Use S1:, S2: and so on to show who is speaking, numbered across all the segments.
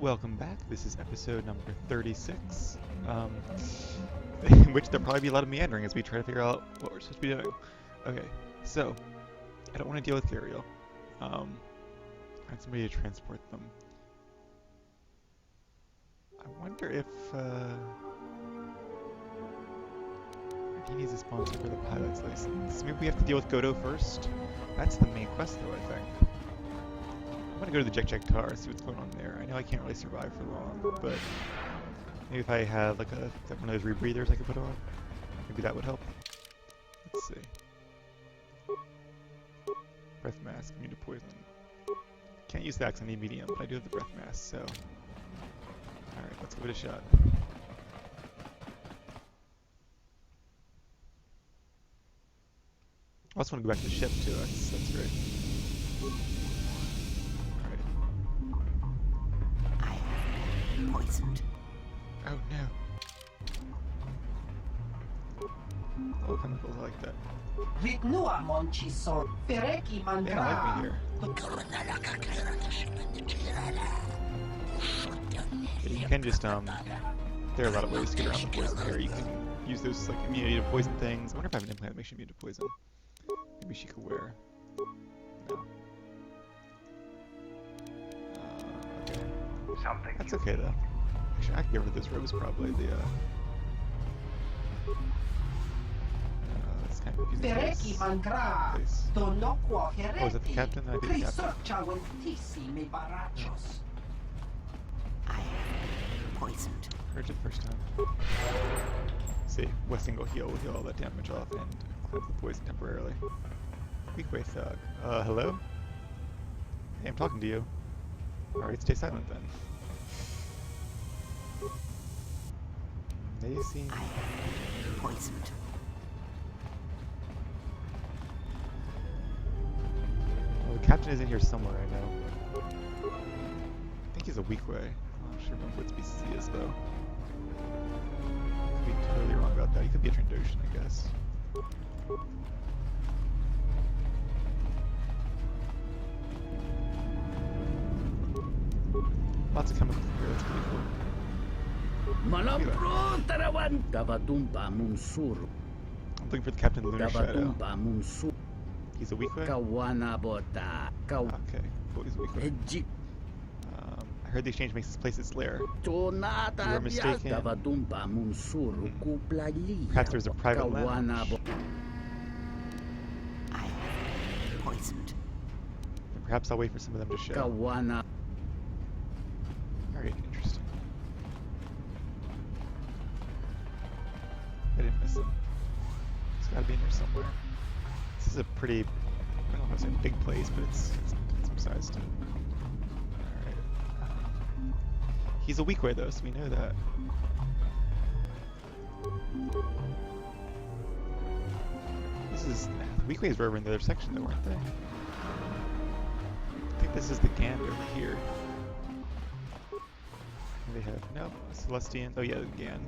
S1: Welcome back. This is episode number 36, in which there'll probably be a lot of meandering as we try to figure out what we're supposed to be doing. Okay, so, I don't want to deal with Gariel. I need somebody to transport them. I wonder if he needs a sponsor for the pilot's license. Maybe we have to deal with KotOR first? That's the main quest though, I think. I'm gonna go to the KotOR, see what's going on there. I know I can't really survive for long, but maybe if I have like one of those rebreathers I could put on, maybe that would help. Let's see. Breath mask, immune to poison. Can't use the axe on the medium, but I do have the breath mask, so. Alright, let's give it a shot. I also want to go back to the ship too, that's great.
S2: Poisoned.
S1: Oh no. All chemicals I like that. They don't like me here. Yeah, you can just, there are a lot of ways to get around the poison here. You can use those like immunity to poison things. I wonder if I have an implant that makes you immune to poison. Maybe she could wear. No. Okay. That's okay though. Actually, I can get rid of those robes probably. It's kind of confusing. Place. Oh, is that the captain? I think the captain.
S2: I am poisoned.
S1: Heard it the first time. See, one single heal will heal all that damage off and cleanse the poison temporarily. Weak way thug. Hello? Hey, I'm talking to you. Alright, stay silent then. They seem...
S2: I am poisoned.
S1: Well, the captain is in here somewhere, I know. I think he's a weak way. I'm not sure what species he is, though. I could be totally wrong about that. He could be a Trandoshan, I guess. Lots of chemicals here, that's pretty cool. I'm looking for the Captain Lunar Shadow. He's a weak way? Okay, cool, he's a weak way. I heard the exchange makes this place its lair. You were mistaken. Perhaps there's a private lounge.
S2: I am poisoned.
S1: And perhaps I'll wait for some of them to show. Alright, interesting. I didn't miss him. He's gotta be in there somewhere. This is a pretty, I don't know if it's a big place, but it's some size to it. Alright. He's a weak way though, so we know that. This is, the weak ways were over in the other section though, weren't they? I think this is the Gand over here. They have, no, Celestian, oh yeah, the Gand.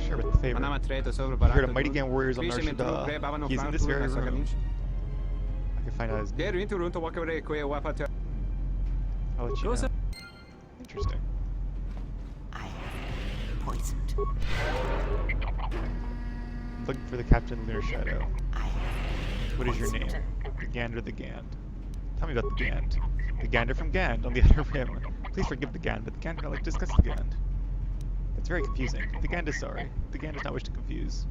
S1: Sure, with the favor. I heard of mighty Gand warriors on Nar Shaddaa. He's in this very room. I can find out his name. I'll let you know. Interesting.
S2: I am poisoned.
S1: I'm looking for the Captain Lunar Shadow.
S2: I am
S1: What is your name?
S2: poisoned.
S1: The Gand or the Gand? Tell me about the Gand. The Gander from Gand on the Outer Rim. Please forgive the Gand, but the Gand do not like to discuss the Gand. That's very confusing. The Gand is sorry. The Gand does not wish to confuse.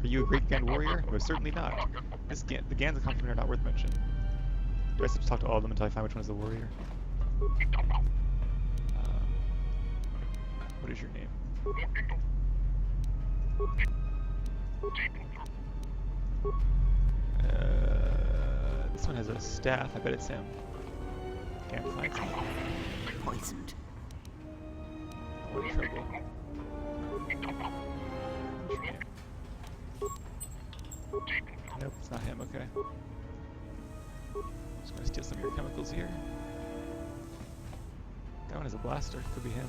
S1: Are you a great Gand warrior? Most certainly not. The Gands that come from here are not worth mention. Do I have to talk to all of them until I find which one is the warrior? What is your name? This one has a staff. I bet it's him. Can't find
S2: I
S1: him.
S2: am poisoned.
S1: We're in trouble. Nope, it's not him. Okay. Just gonna steal some of your chemicals here. That one has a blaster. Could be him.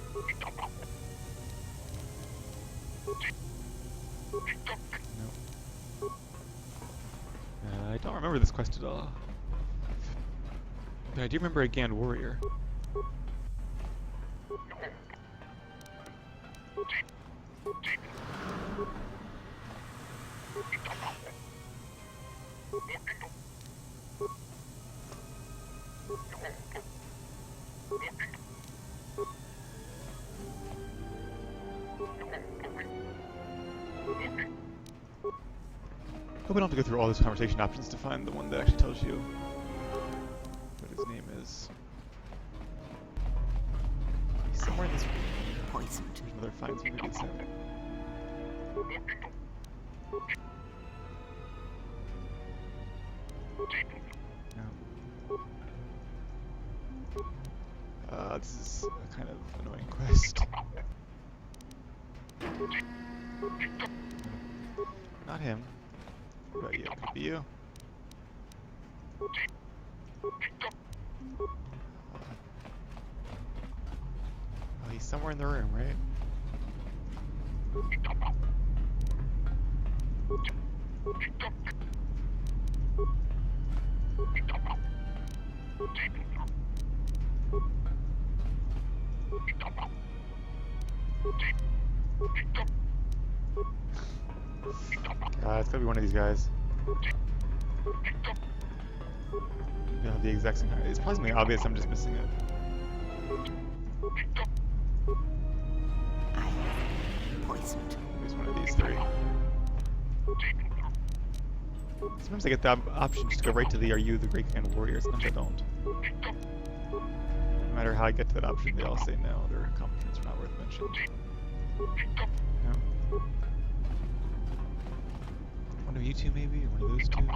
S1: Nope. I don't remember this quest at all. But I do remember a Gand warrior. Hope we don't have to go through all those conversation options to find the one that actually tells you what his name is. He's somewhere in this room.
S2: Poisoned.
S1: There's another find zone, maybe it's him. No. This is a kind of annoying quest. Not him. What about you? Could it be you? Oh, he's somewhere in the room, right? It's gotta be one of these guys. You know, the exact same. It's probably something obvious. I'm just missing it.
S2: Poisoned.
S1: There's one of these three. Sometimes I get the option just to go right to the "Are you the Great Gand Warrior?" Sometimes I don't. No matter how I get to that option, they all say no. Their accomplishments are not worth mentioning. No. One of you two, maybe, or one of those two.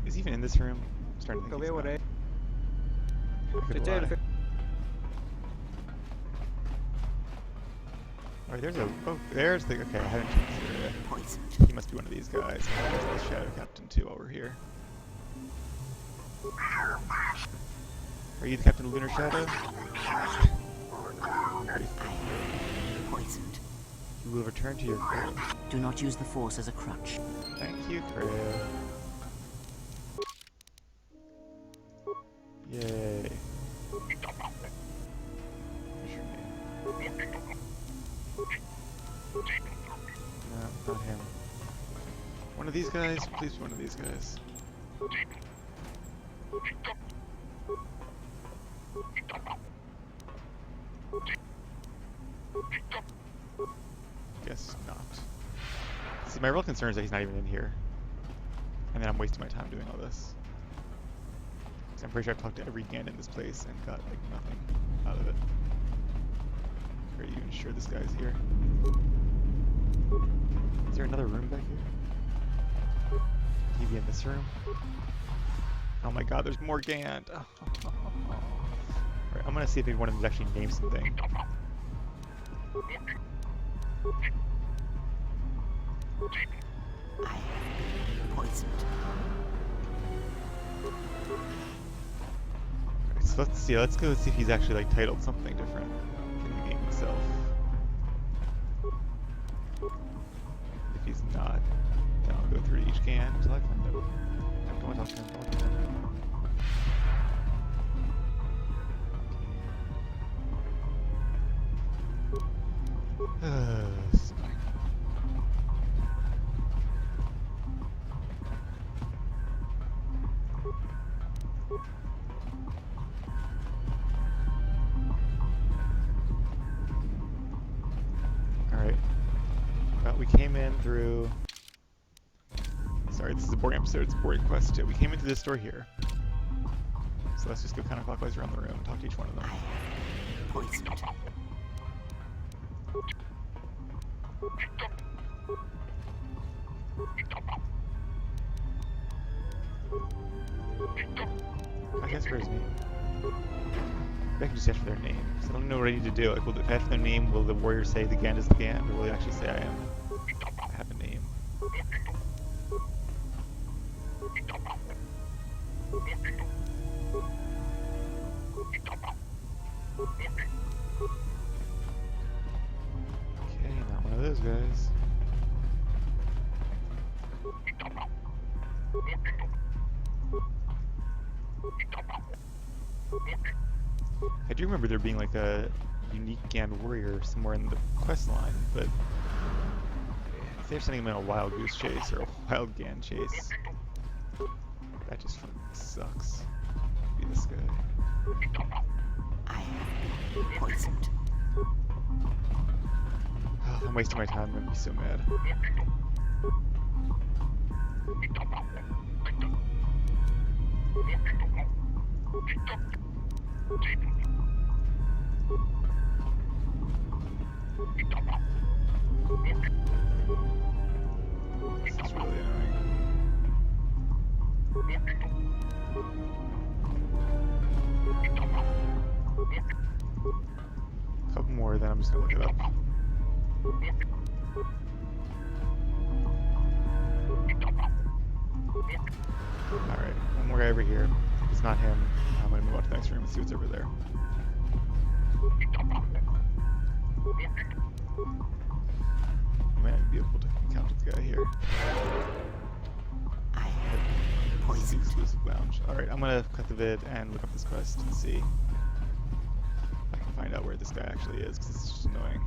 S1: Is he even in this room? I'm starting to think he's not. I could lie. Alright, there's a... Oh, there's the... Okay, I haven't checked this area.
S2: Poisoned.
S1: He must be one of these guys. There's the Shadow Captain, too, over here. Are you the Captain of Lunar Shadow?
S2: Poisoned.
S1: You will return to your crew.
S2: Do not use the Force as a crutch.
S1: Thank you, crew. Yay. What's your name? No, not him. One of these guys? Please be one of these guys. Guess not. See, my real concern is that he's not even in here. And then I'm wasting my time doing all this. I'm pretty sure I've talked to every Gand in this place and got like nothing out of it. Are you even sure this guy's here? Is there another room back here? Could he be in this room? Oh my god, there's more Gand! Oh. Alright, I'm gonna see if maybe one of them actually named something.
S2: Poisoned.
S1: So let's see, let's go see if he's actually like titled something different in the game itself. If he's not, then I'll go through each Gand until I find him. I don't want to talk to him. Don't talk to him. Alright. Well, we came in through... Sorry, this is a boring episode, it's a boring quest too. We came into this door here. So let's just go counterclockwise around the room and talk to each one of them.
S2: Poisoned.
S1: I can ask for his name. I can just ask for their name. So I don't know what I need to do. Like, if I ask for their name, will the warrior say the Gand is the Gand, or will he actually say I am? guys. I do remember there being like a unique Gand warrior somewhere in the quest line, but if they're sending him in a wild goose chase or a wild Gand chase, that just fucking sucks. Be this guy.
S2: I have been poisoned.
S1: Oh, if I'm wasting my time, I'm gonna be so mad. This is really annoying. A couple more, then I'm just gonna look it up. Alright, one more guy over here. If it's not him, I'm gonna move on to the next room and see what's over there. I might not be able to encounter the guy here.
S2: I have been
S1: This is the
S2: poisoned.
S1: exclusive lounge. Alright, I'm gonna cut the vid and look up this quest and see if I can find out where this guy actually is, because it's just annoying.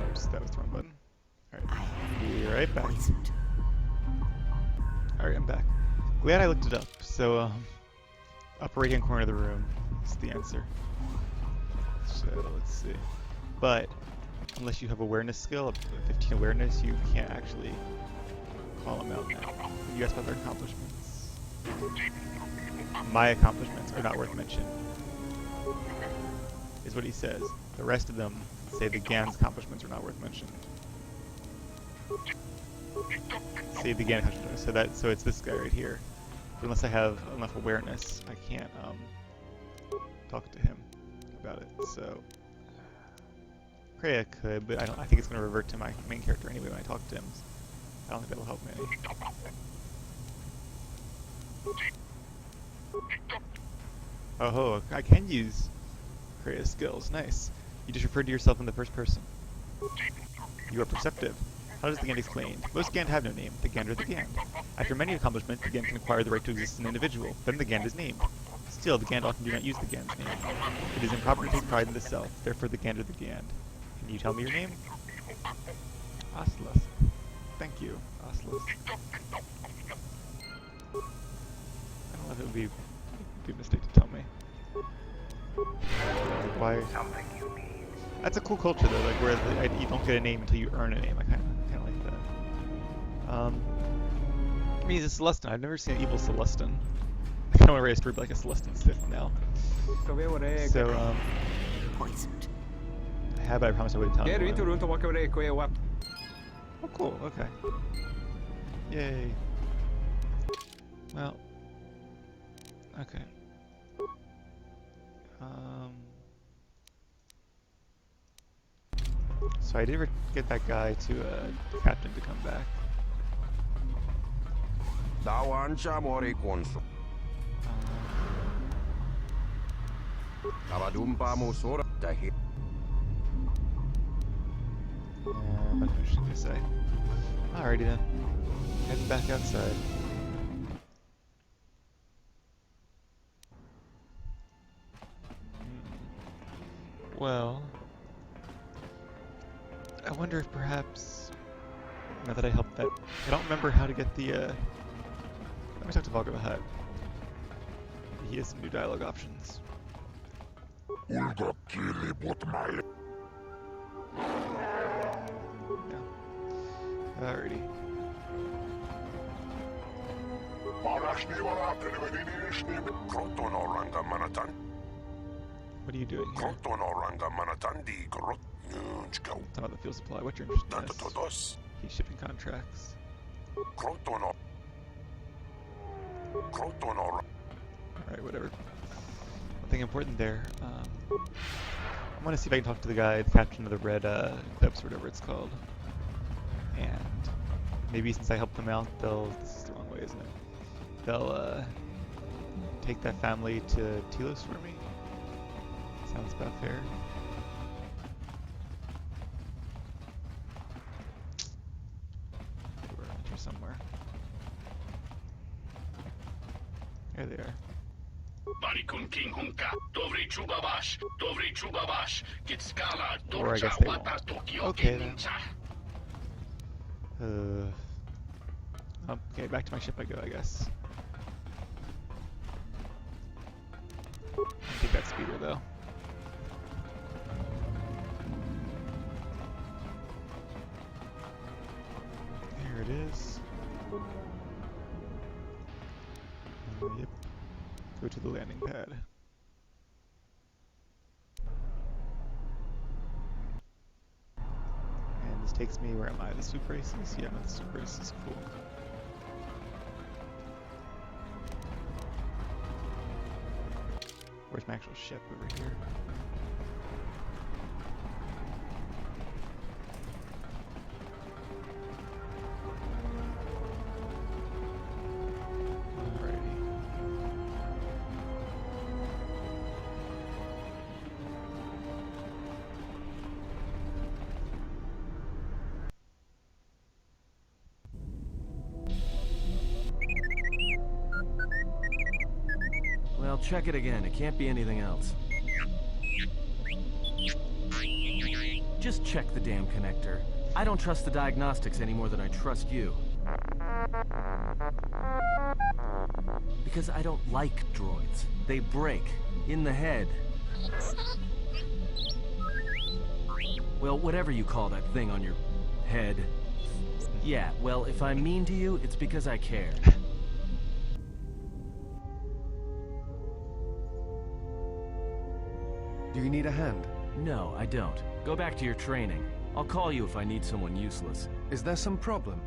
S1: Oops, that was the wrong button.
S2: I
S1: Alright,
S2: have
S1: be
S2: been
S1: right back.
S2: poisoned.
S1: Alright, I'm back. Glad I looked it up. So, upper right hand corner of the room is the answer. So, let's see. But, unless you have awareness skill, up to 15 awareness, you can't actually call him out now. You asked about their accomplishments. My accomplishments are not worth mentioning, is what he says. The rest of them say the Gand's accomplishments are not worth mentioning. Say the Gand accomplishments. So it's this guy right here. But unless I have enough awareness, I can't talk to him about it. So Kreia could, but I think it's going to revert to my main character anyway when I talk to him. I don't think that'll help me any. Oh, I can use Kreia's skills. Nice. You just referred to yourself in the first person. You are perceptive. How does the Gand explain? Most Gand have no name. The Gand are the Gand. After many accomplishments, the Gand can acquire the right to exist as an individual. Then the Gand is named. Still, the Gand often do not use the Gand's name. It is improper to take pride in the self. Therefore, the Gand are the Gand. Can you tell me your name? Aslas. Thank you, Aslas. I don't know if it would be a mistake to tell me. Why? That's a cool culture though, like where you don't get a name until you earn a name. I kind of like that. I mean, he's a Celestin. I've never seen an evil Celestin. I kind of want to write a story like a Celestin Sith now. So,
S2: Poisoned.
S1: I have, but I promised I wouldn't tell anyone.
S3: Oh,
S1: Oh, cool. Okay. Yay. Well. Okay. So I did get that guy to the captain to come back. Nothing interesting to say. Alrighty then. Heading back outside. Well, I wonder if perhaps, now that I helped that, I don't remember how to get the, let me talk to Volker the Hutt. He has some new dialogue options. Yeah. Alrighty. What are you doing here? Talking about the fuel supply. What's your interest in this? He's shipping contracts. Alright, whatever. Nothing important there. I want to see if I can talk to the guy, the captain of the red Eclipse, or whatever it's called. And maybe since I helped them out, this is the wrong way, isn't it? They'll take that family to Telos for me. Sounds about fair. Or I guess they won't. Okay then. Okay, back to my ship I go, I guess. Take that speeder though. There it is. Yep. Go to the landing pad. And this takes me, where am I? The soup races? Yeah, I'm at the soup races. Cool. Where's my actual ship? Over here.
S3: Well, check it again. It can't be anything else. Just check the damn connector. I don't trust the diagnostics any more than I trust you. Because I don't like droids. They break. In the head. Well, whatever you call that thing on your head. Yeah, well, if I'm mean to you, it's because I care.
S4: Do you need a hand?
S3: No, I don't. Go back to your training. I'll call you if I need someone useless.
S4: Is there some problem?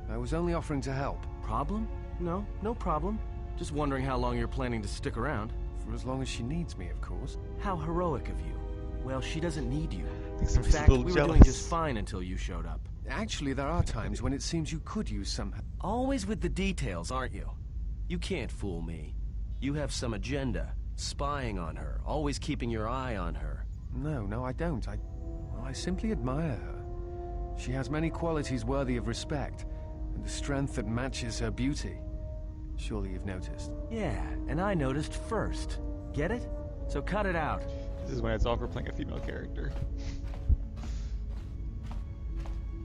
S4: I was only offering to help.
S3: Problem? No, no problem. Just wondering how long you're planning to stick around.
S4: For as long as she needs me, of course.
S3: How heroic of you. Well, she doesn't need you. In
S1: I'm
S3: fact, we were doing just fine until you showed up.
S4: Actually, there are times when it seems you could use some...
S3: Always with the details, aren't you? You can't fool me. You have some agenda. Spying on her, always keeping your eye on her.
S4: No, I don't. I simply admire her. She has many qualities worthy of respect, and a strength that matches her beauty. Surely you've noticed.
S3: Yeah, and I noticed first. Get it? So cut it out.
S1: This is when it's all for playing a female character.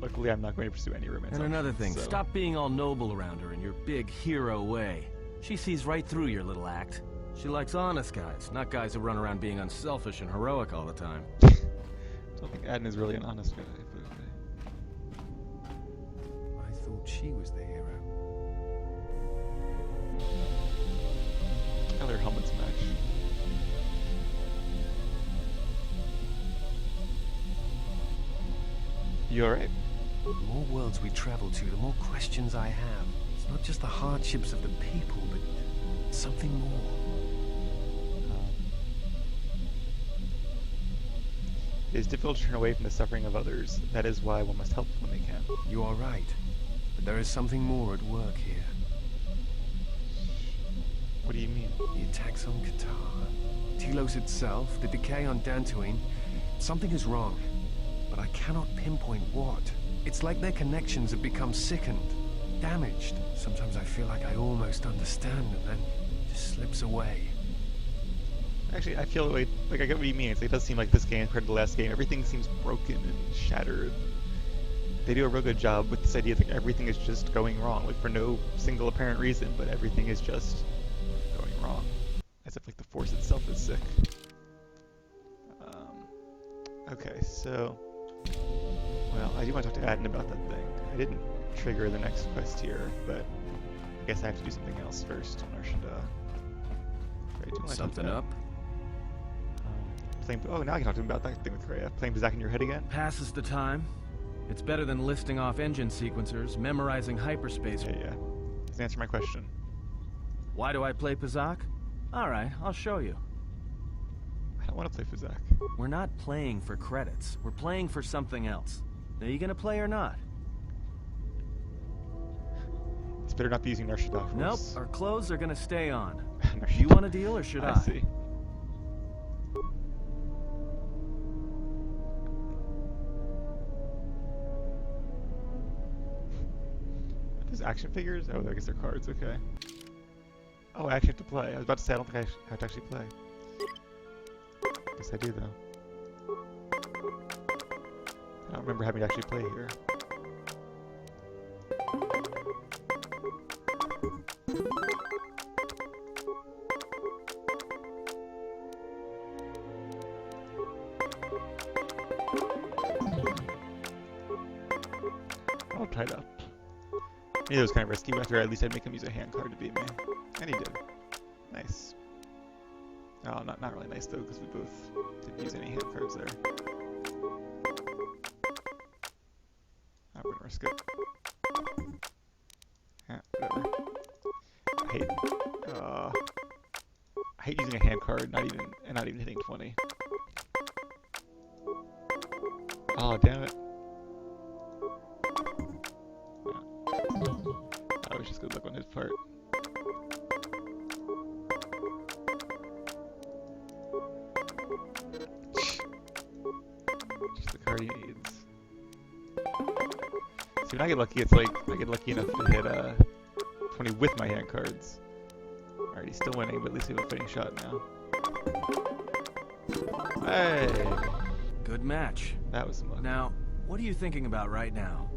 S1: Luckily, I'm not going to pursue any romance.
S3: And another thing,
S1: so.
S3: Stop being all noble around her in your big hero way. She sees right through your little act. She likes honest guys, not guys who run around being unselfish and heroic all the time.
S1: I don't think Adden is really an honest guy, but okay.
S4: I thought she was the hero.
S1: How their helmets match. You alright?
S4: The more worlds we travel to, the more questions I have. It's not just the hardships of the people, but something more.
S1: It is difficult to turn away from the suffering of others. That is why one must help when they can.
S4: You are right. But there is something more at work here.
S1: What do you mean?
S4: The attacks on KotOR, Telos itself, the decay on Dantooine. Something is wrong. But I cannot pinpoint what. It's like their connections have become sickened, damaged. Sometimes I feel like I almost understand, and then it just slips away.
S1: Actually, I feel like I get what you mean. It does seem like this game compared to the last game, everything seems broken and shattered. They do a real good job with this idea that everything is just going wrong, like for no single apparent reason, but everything is just going wrong. As if like the Force itself is sick. Okay, so... Well, I do want to talk to Adden about that thing. I didn't trigger the next quest here, but I guess I have to do something else first. Or should,
S3: Something up?
S1: Oh, now I can talk to him about that thing with Kreia. Playing Bazak in your head again?
S3: Passes the time. It's better than listing off engine sequencers, memorizing hyperspace.
S1: Yeah. Just answer my question.
S3: Why do I play Pazak? Alright, I'll show you.
S1: I don't want to play Bazak.
S3: We're not playing for credits. We're playing for something else. Are you gonna play or not?
S1: It's better not be using Narshadok
S3: Nope,
S1: rules.
S3: our clothes are gonna stay on. Do you want a deal or should I?
S1: I see. Those action figures? Oh, I guess they're cards, okay. Oh, I actually have to play. I was about to say I don't think I have to actually play. Guess I do though. I don't remember having to actually play here. All tied up. I knew it was kind of risky, but after at least I'd make him use a hand card to beat me. And he did. Nice. Oh, not really nice though, because we both didn't use any hand cards there. I'm gonna risk it. Yeah, whatever. I hate using a hand card, not even hitting 20. Oh, damn it. That was just good luck on his part. Just the card he needs. See, when I get lucky, it's like I get lucky enough to hit 20 with my hand cards. Alright, he's still winning, but at least we have a fighting shot now. Hey!
S3: Good match.
S1: That was some luck.
S3: Now, what are you thinking about right now?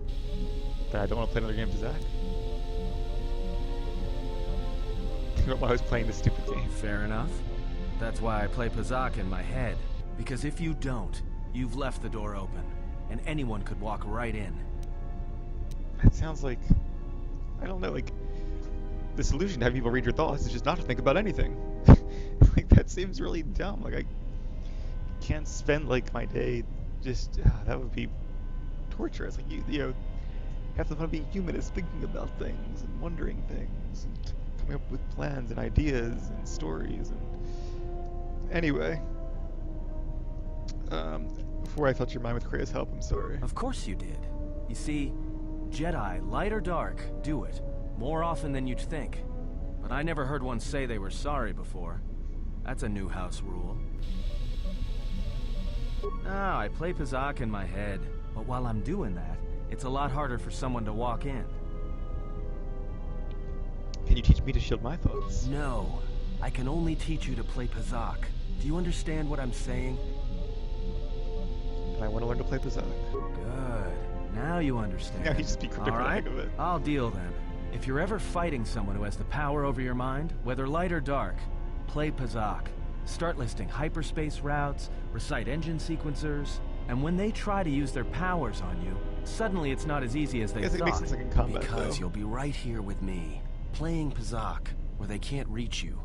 S1: That I don't want to play another game to Zach. While I was playing this stupid game.
S3: Fair enough. That's why I play Pazak in my head. Because if you don't, you've left the door open, and anyone could walk right in.
S1: That sounds like, I don't know, like, the solution to have people read your thoughts is just not to think about anything. Like, that seems really dumb. Like, I can't spend, like, my day just, that would be torturous. Like, you know, have the fun of being human is thinking about things and wondering things and coming up with plans and ideas and stories. And anyway, before I felt your mind with Krea's help, I'm sorry.
S3: Of course you did. You see, Jedi, light or dark, do it. More often than you'd think. But I never heard one say they were sorry before. That's a new house rule. No, I play Pazak in my head. But while I'm doing that, it's a lot harder for someone to walk in.
S1: Can you teach me to shield my thoughts?
S3: No. I can only teach you to play Pazak. Do you understand what I'm saying?
S1: And I want to learn to play Pazak.
S3: Good. Now you understand.
S1: Now you just be cryptic for the heck of it.
S3: I'll deal then. If you're ever fighting someone who has the power over your mind, whether light or dark, play Pazak. Start listing hyperspace routes, recite engine sequencers, and when they try to use their powers on you, suddenly it's not as easy as they thought.
S1: It makes sense like in combat,
S3: because
S1: though.
S3: You'll be right here with me, playing Pazak, where they can't reach you.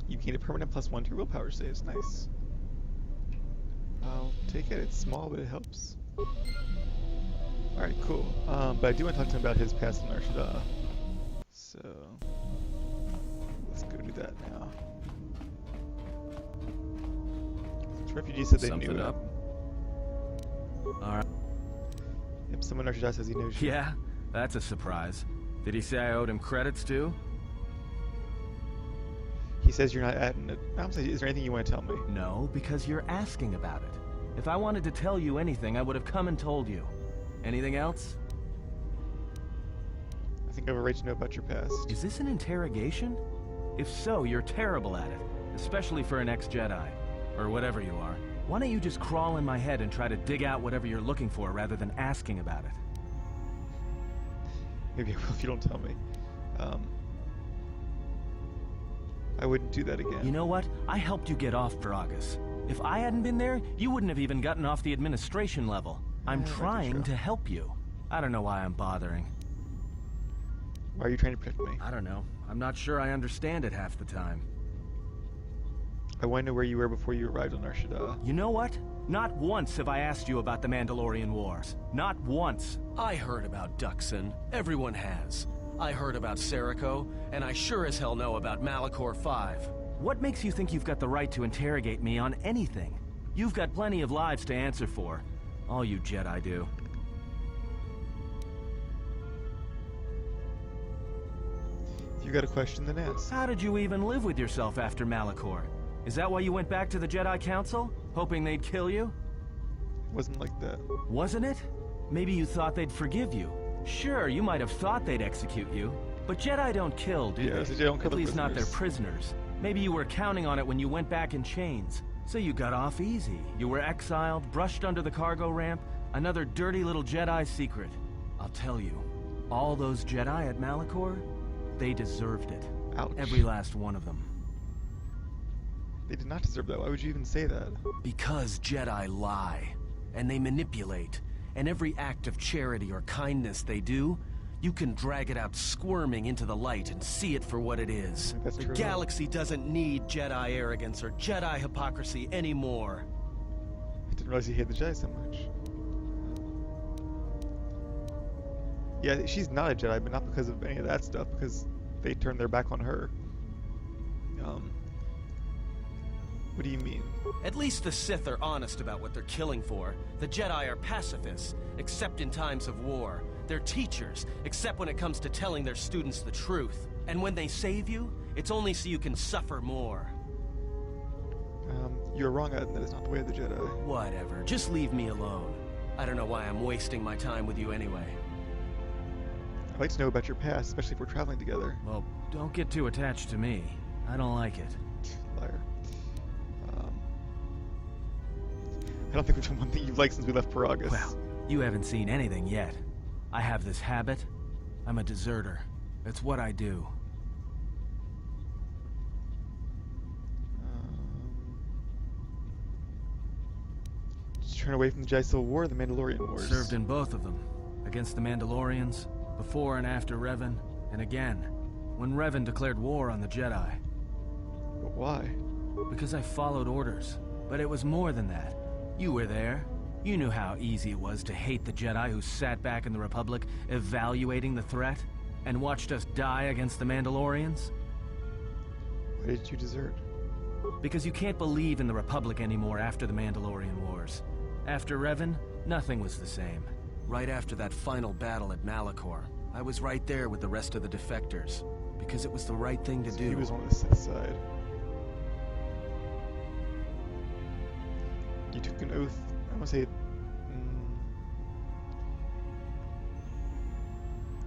S1: You gain a permanent +1 to your willpower saves. Nice. I'll take it. It's small, but it helps. Alright, cool. But I do want to talk to him about his past in Nar Shaddaa. So, let's go do that now. The refugees said they
S3: Something
S1: knew
S3: up. Alright.
S1: Yep, someone in Nar Shaddaa says he knows you.
S3: Yeah, that's a surprise. Did he say I owed him credits too?
S1: He says you're not adding it. I'm saying, is there anything you want to tell me?
S3: No, because you're asking about it. If I wanted to tell you anything, I would have come and told you. Anything else?
S1: I think I have a right to know about your past.
S3: Is this an interrogation? If so, you're terrible at it. Especially for an ex-Jedi. Or whatever you are. Why don't you just crawl in my head and try to dig out whatever you're looking for rather than asking about it?
S1: Maybe I will if you don't tell me. I wouldn't do that again.
S3: You know what? I helped you get off Viragus. If I hadn't been there, you wouldn't have even gotten off the administration level. I'm trying to help you. I don't know why I'm bothering.
S1: Why are you trying to protect me?
S3: I don't know. I'm not sure I understand it half the time.
S1: I want to know where you were before you arrived on Nar Shaddaa.
S3: You know what? Not once have I asked you about the Mandalorian Wars. Not once. I heard about Duxon. Everyone has. I heard about Serico, and I sure as hell know about Malachor 5. What makes you think you've got the right to interrogate me on anything? You've got plenty of lives to answer for. All you Jedi do.
S1: If you got a question, then ask.
S3: How did you even live with yourself after Malachor? Is that why you went back to the Jedi Council? Hoping they'd kill you?
S1: It wasn't like that.
S3: Wasn't it? Maybe you thought they'd forgive you. Sure, you might have thought they'd execute you, But Jedi don't kill, do
S1: Yeah,
S3: they?
S1: so they don't kill
S3: At
S1: the
S3: least not their
S1: prisoners.
S3: prisoners. Maybe you were counting on it when you went back in chains. So you got off easy. You were exiled, brushed under the cargo ramp, another dirty little Jedi secret. I'll tell you, all those Jedi at Malachor, they deserved it.
S1: Ouch.
S3: Every last one of them.
S1: They did not deserve that. Why would you even say that?
S3: Because Jedi lie, and they manipulate, and every act of charity or kindness they do, you can drag it out squirming into the light and see it for what it is.
S1: That's
S3: The
S1: true.
S3: galaxy doesn't need Jedi arrogance or Jedi hypocrisy anymore.
S1: I didn't realize you hated the Jedi so much. Yeah, she's not a Jedi, but not because of any of that stuff, because they turned their back on her. What do you mean?
S3: At least the Sith are honest about what they're killing for. The Jedi are pacifists, except in times of war. They're teachers, except when it comes to telling their students the truth. And when they save you, it's only so you can suffer more.
S1: You're wrong, Ed, that is not the way of the Jedi.
S3: Whatever, just leave me alone. I don't know why I'm wasting my time with you anyway.
S1: I'd like to know about your past, especially if we're traveling together.
S3: Well, don't get too attached to me. I don't like it.
S1: Liar. I don't think we've done one thing you've liked since we left Paragus.
S3: Well, you haven't seen anything yet. I have this habit. I'm a deserter. It's what I do.
S1: Just turn away from the Jedi Civil War, the Mandalorian Wars.
S3: Served in both of them. Against the Mandalorians, before and after Revan, and again, when Revan declared war on the Jedi.
S1: But why?
S3: Because I followed orders. But it was more than that. You were there. You knew how easy it was to hate the Jedi who sat back in the Republic, evaluating the threat, and watched us die against the Mandalorians.
S1: Why did you desert?
S3: Because you can't believe in the Republic anymore after the Mandalorian Wars. After Revan, nothing was the same. Right after that final battle at Malachor, I was right there with the rest of the defectors, because it was the right thing to
S1: So
S3: do.
S1: he was on the Sith side. You took an oath. I want to say.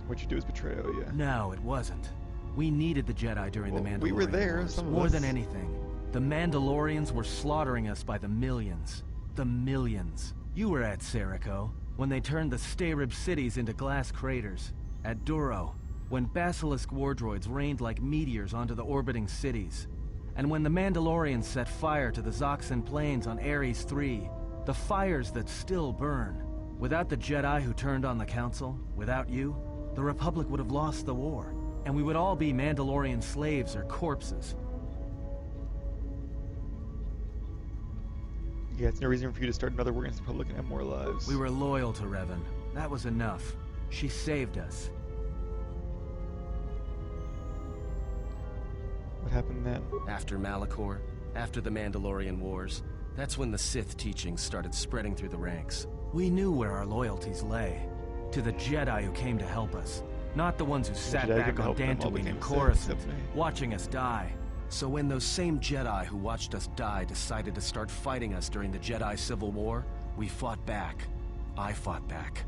S1: What you do is betrayal, yeah.
S3: No, it wasn't. We needed the Jedi during the
S1: Well,
S3: Mandalorian
S1: we were there,
S3: Wars,
S1: some of
S3: more
S1: us.
S3: than anything. The Mandalorians were slaughtering us by the millions. The millions. You were at Serico, when they turned the Starib cities into glass craters. At Duro, when Basilisk war droids rained like meteors onto the orbiting cities. And when the Mandalorians set fire to the Zoxan plains on Ares III, the fires that still burn. Without the Jedi who turned on the Council, without you, the Republic would have lost the war, and we would all be Mandalorian slaves or corpses.
S1: Yeah, it's no reason for you to start another war against the Republic and have more lives.
S3: We were loyal to Revan. That was enough. She saved us.
S1: What happened then?
S3: After Malachor, after the Mandalorian Wars, that's when the Sith teachings started spreading through the ranks. We knew where our loyalties lay. To the Jedi who came to help us. Not the ones who sat
S1: Jedi
S3: back
S1: didn't
S3: on
S1: help them, all
S3: Dantooine
S1: became
S3: and
S1: Sith,
S3: Coruscant,
S1: except me.
S3: watching us die. So when those same Jedi who watched us die decided to start fighting us during the Jedi Civil War, we fought back. I fought back.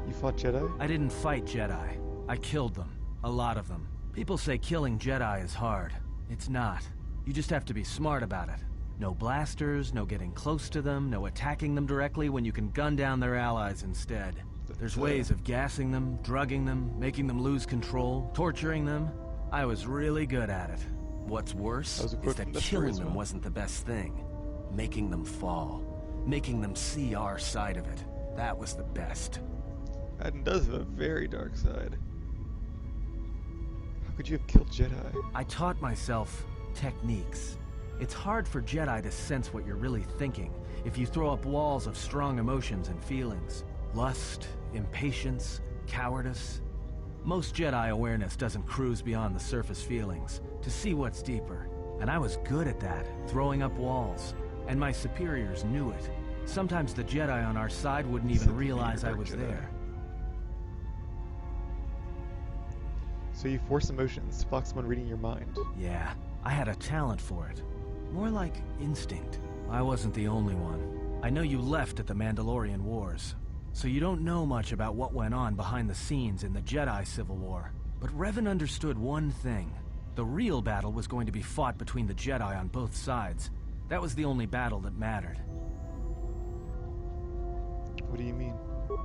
S1: You fought Jedi?
S3: I didn't fight Jedi. I killed them. A lot of them. People say killing Jedi is hard. It's not. You just have to be smart about it. No blasters, no getting close to them, no attacking them directly when you can gun down their allies instead. There's ways of gassing them, drugging them, making them lose control, torturing them. I was really good at it. What's worse
S1: That was a
S3: is
S1: quote
S3: that
S1: from the
S3: killing
S1: story as
S3: them
S1: well.
S3: wasn't the best thing. Making them fall. Making them see our side of it. That was the best.
S1: Adam does have a very dark side. How could you have killed Jedi?
S3: I taught myself techniques. It's hard for Jedi to sense what you're really thinking if you throw up walls of strong emotions and feelings. Lust, impatience, cowardice. Most Jedi awareness doesn't cruise beyond the surface feelings to see what's deeper. And I was good at that, throwing up walls. And my superiors knew it. Sometimes the Jedi on our side wouldn't even
S1: Except for
S3: realize
S1: the
S3: I
S1: dark
S3: was
S1: Jedi.
S3: there.
S1: So you force emotions to block someone reading your mind.
S3: Yeah, I had a talent for it. More like instinct. I wasn't the only one. I know you left at the Mandalorian Wars. so you don't know much about what went on behind the scenes in the Jedi Civil War. But Revan understood one thing. The real battle was going to be fought between the Jedi on both sides. That was the only battle that mattered.
S1: What do you mean?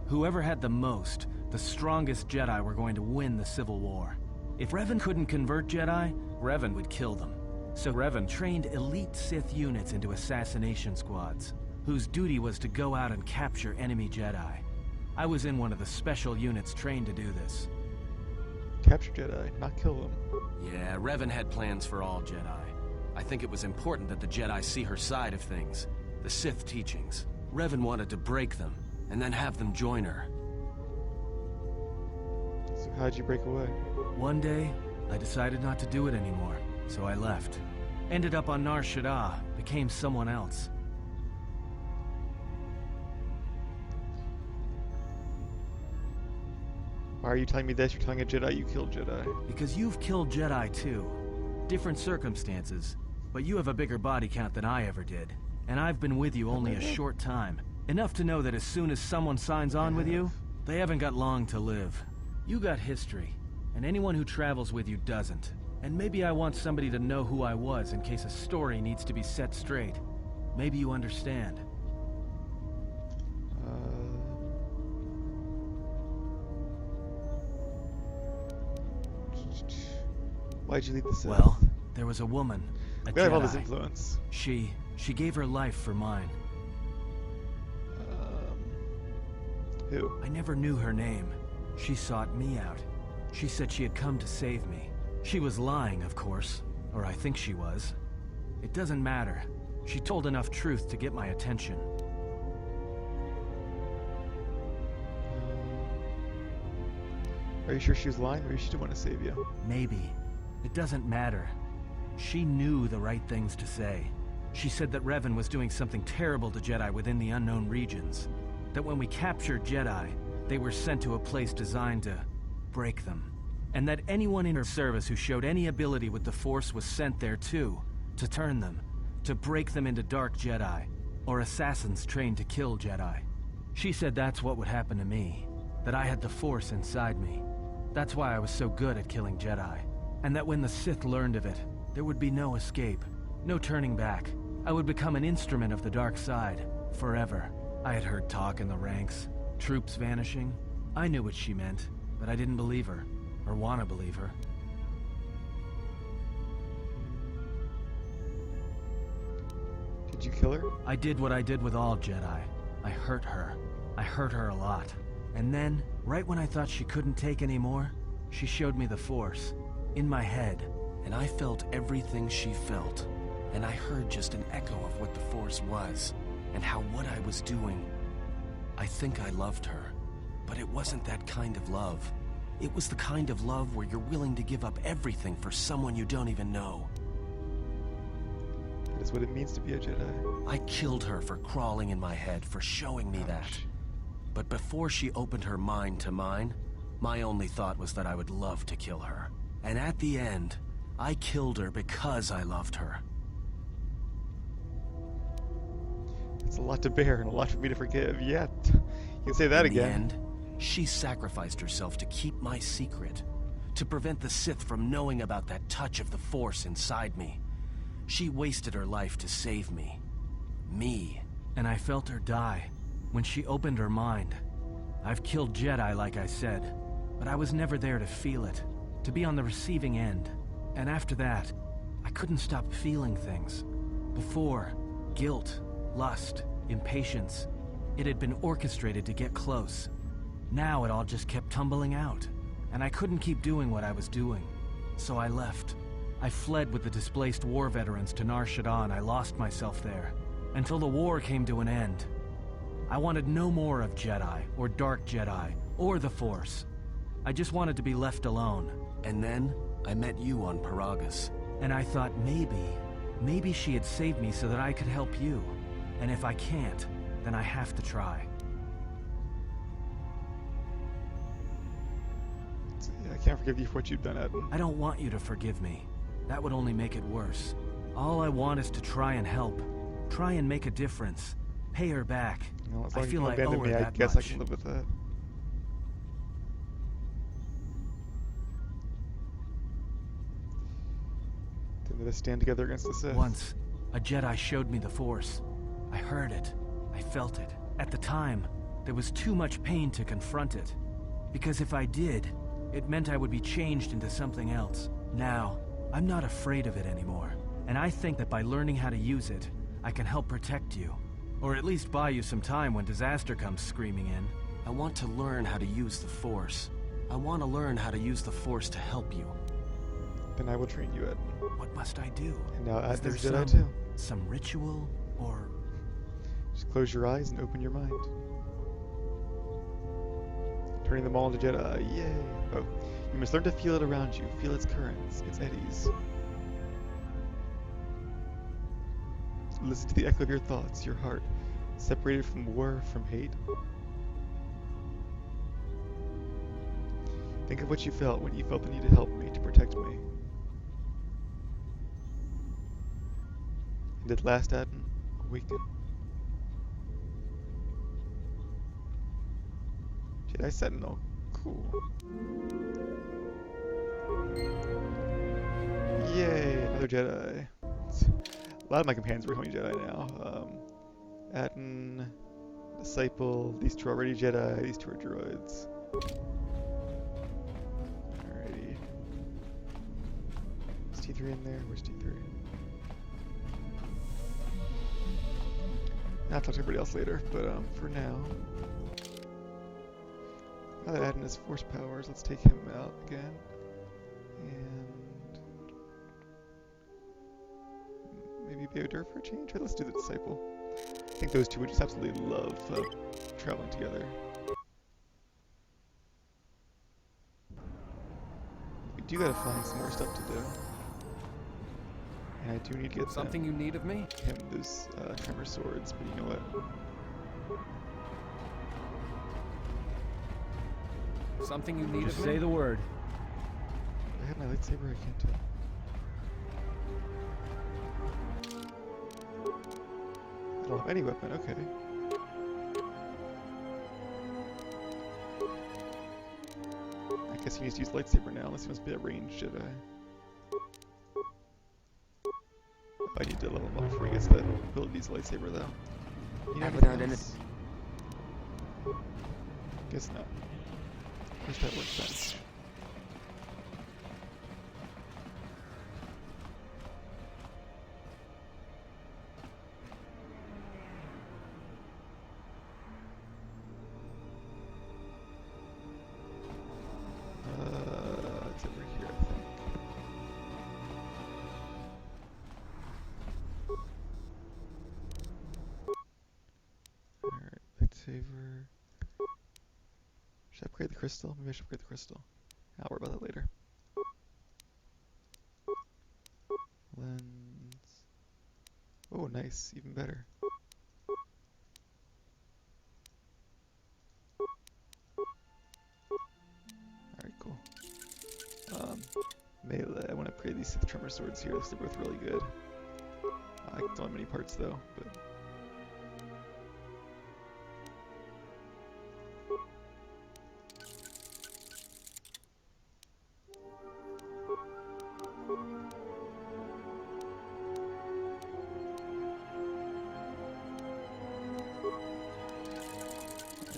S3: Whoever had the most, the strongest Jedi were going to win the Civil War. If Revan couldn't convert Jedi, Revan would kill them. So Revan trained elite Sith units into assassination squads, whose duty was to go out and capture enemy Jedi. I was in one of the special units trained to do this.
S1: Capture Jedi, not kill them.
S3: Yeah, Revan had plans for all Jedi. I think it was important that the Jedi see her side of things, the Sith teachings. Revan wanted to break them, and then have them join her.
S1: So how'd you break away?
S3: One day, I decided not to do it anymore, so I left. Ended up on Nar Shaddaa, became someone else.
S1: Why are you telling me this? You're telling a Jedi you killed Jedi.
S3: Because you've killed Jedi too. Different circumstances, but you have a bigger body count than I ever did. And I've been with you only a short time. Enough to know that as soon as someone signs on with you, they haven't got long to live. You got history, and anyone who travels with you doesn't. And maybe I want somebody to know who I was in case a story needs to be set straight. Maybe you understand.
S1: Why'd you leave the Sith?
S3: Well, there was a woman, a
S1: We have all this
S3: Jedi.
S1: influence.
S3: She gave her life for mine.
S1: Who?
S3: I never knew her name. She sought me out. She said she had come to save me. She was lying, of course. Or I think she was. It doesn't matter. She told enough truth to get my attention.
S1: Are you sure she was lying, or she did want to save you?
S3: Maybe. It doesn't matter. She knew the right things to say. She said that Revan was doing something terrible to Jedi within the unknown regions. That when we captured Jedi, they were sent to a place designed to break them. And that anyone in her service who showed any ability with the Force was sent there too, to turn them, to break them into dark Jedi, or assassins trained to kill Jedi. She said that's what would happen to me, that I had the Force inside me. That's why I was so good at killing Jedi. And that when the Sith learned of it, there would be no escape, no turning back. I would become an instrument of the dark side, forever. I had heard talk in the ranks, troops vanishing. I knew what she meant, but I didn't believe her, or want to believe her.
S1: Did you kill her?
S3: I did what I did with all Jedi. I hurt her. I hurt her a lot. And then, right when I thought she couldn't take any more, she showed me the Force, in my head. And I felt everything she felt. And I heard just an echo of what the Force was, and how what I was doing. I think I loved her, but it wasn't that kind of love. It was the kind of love where you're willing to give up everything for someone you don't even know.
S1: That is what it means to be a Jedi.
S3: I killed her for crawling in my head, for showing me that.
S1: Ouch.
S3: But before she opened her mind to mine, my only thought was that I would love to kill her. And at the end, I killed her because I loved her.
S1: It's a lot to bear and a lot for me to forgive. Yet, you can say that
S3: In the
S1: again.
S3: end, she sacrificed herself to keep my secret, to prevent the Sith from knowing about that touch of the Force inside me. She wasted her life to save me. Me. And I felt her die when she opened her mind. I've killed Jedi, like I said, but I was never there to feel it, to be on the receiving end. And after that, I couldn't stop feeling things. Before, guilt, lust, impatience. It had been orchestrated to get close. Now it all just kept tumbling out, and I couldn't keep doing what I was doing. So I left. I fled with the displaced war veterans to Nar Shaddaa, and I lost myself there, until the war came to an end. I wanted no more of Jedi, or Dark Jedi, or the Force. I just wanted to be left alone. And then, I met you on Paragus. And I thought maybe she had saved me so that I could help you. And if I can't, then I have to try.
S1: I can't forgive you for what you've done, Adam.
S3: I don't want you to forgive me. That would only make it worse. All I want is to try and help. Try and make a difference. pay her back.
S1: Well, as
S3: I
S1: long as you
S3: feel
S1: don't
S3: I owe
S1: abandon
S3: her
S1: me, I
S3: that
S1: guess I
S3: much.
S1: can live with that. Then let us stand together against the Sith.
S3: Once, a Jedi showed me the Force. I heard it. I felt it. At the time, there was too much pain to confront it. Because if I did, it meant I would be changed into something else. Now, I'm not afraid of it anymore. And I think that by learning how to use it, I can help protect you. Or at least buy you some time when disaster comes screaming in. I want to learn how to use the Force. I want to learn how to use the Force to help you.
S1: Then I will train you, Ed.
S3: What must I do?
S1: And now
S3: Is
S1: Ed
S3: there
S1: is a Jedi too.
S3: some ritual? Or...
S1: Just close your eyes and open your mind. Turning them all into Jedi. Yay! Oh, you must learn to feel it around you. Feel its currents, its eddies. Listen to the echo of your thoughts, your heart, separated from war, from hate. Think of what you felt when you felt the need to help me, to protect me. And at last, Adden, awaken. Jedi Sentinel. Cool. Yay, another Jedi. A lot of my companions are becoming Jedi now. Atten, Disciple, these two are already Jedi, these two are droids. Alrighty. Is T3 in there? Where's T3? I'll talk to everybody else later, but for now. Now that Atten has force powers, let's take him out again. And maybe Beodur for a change? Let's do the Disciple. I think those two would just absolutely love traveling together. We do gotta find some more stuff to do. And I do need to get
S4: Something you need of me?
S1: him those tremor swords, but you know what?
S4: Something you need
S3: Just
S4: of
S3: say
S4: me?
S3: the word.
S1: I have my lightsaber, I can't tell. I don't have any weapon, okay. I guess he needs to use lightsaber now, unless he must be a ranged Jedi. I need to level him up before he gets that ability to use lightsaber though. You know anything else? Guess not. Wish that worked sense. It's over here, I think. Alright, lightsaber. Should I upgrade the crystal? Maybe I should upgrade the crystal. I'll worry about that later. Lens. Oh, nice. Even better. Alright, cool. Melee. I want to upgrade these Sith Tremor swords here. They're both really good. I don't have many parts though, but...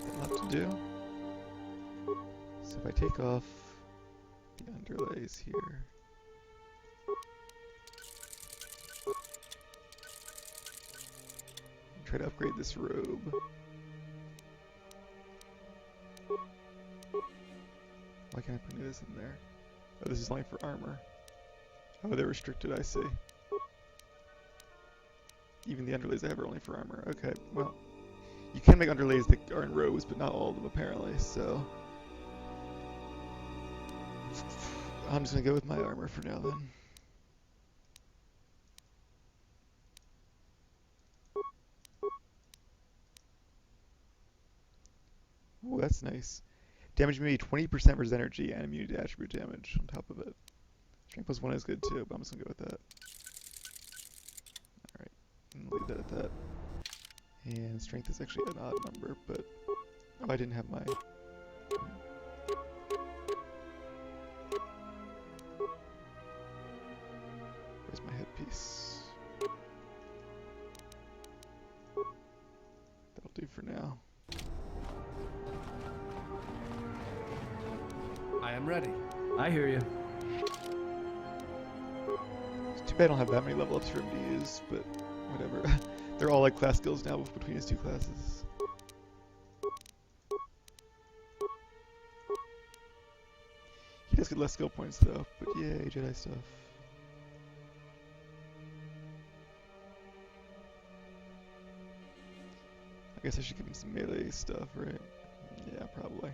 S1: a lot to do. So if I take off the underlays here, and try to upgrade this robe. Why can't I put this in there? Oh, this is only for armor. Oh, they're restricted, I see. Even the underlays I have are only for armor. Okay, well. You can make underlays that are in robes, but not all of them apparently, so... I'm just gonna go with my armor for now then. Oh, that's nice. Damage maybe 20% versus energy and immunity to attribute damage on top of it. Strength plus 1 is good too, but I'm just gonna go with that. Alright, leave that at that. And strength is actually an odd number, but... Oh, I didn't have my... Where's my headpiece? That'll do for now.
S4: I am ready.
S3: I hear you.
S1: It's too bad I don't have that many level ups for him to use, but whatever. They're all like class skills now between his two classes. He does get less skill points though, but yay, Jedi stuff. I guess I should give him some melee stuff, right? Yeah, probably.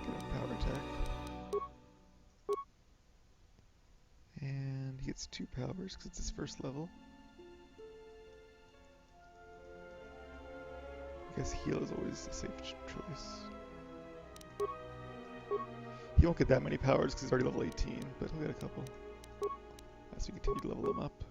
S1: Get him power attack. And he gets 2 powers because it's his first level. I guess heal is always a safe choice. He won't get that many powers because he's already level 18, but he'll get a couple as we continue to level him up.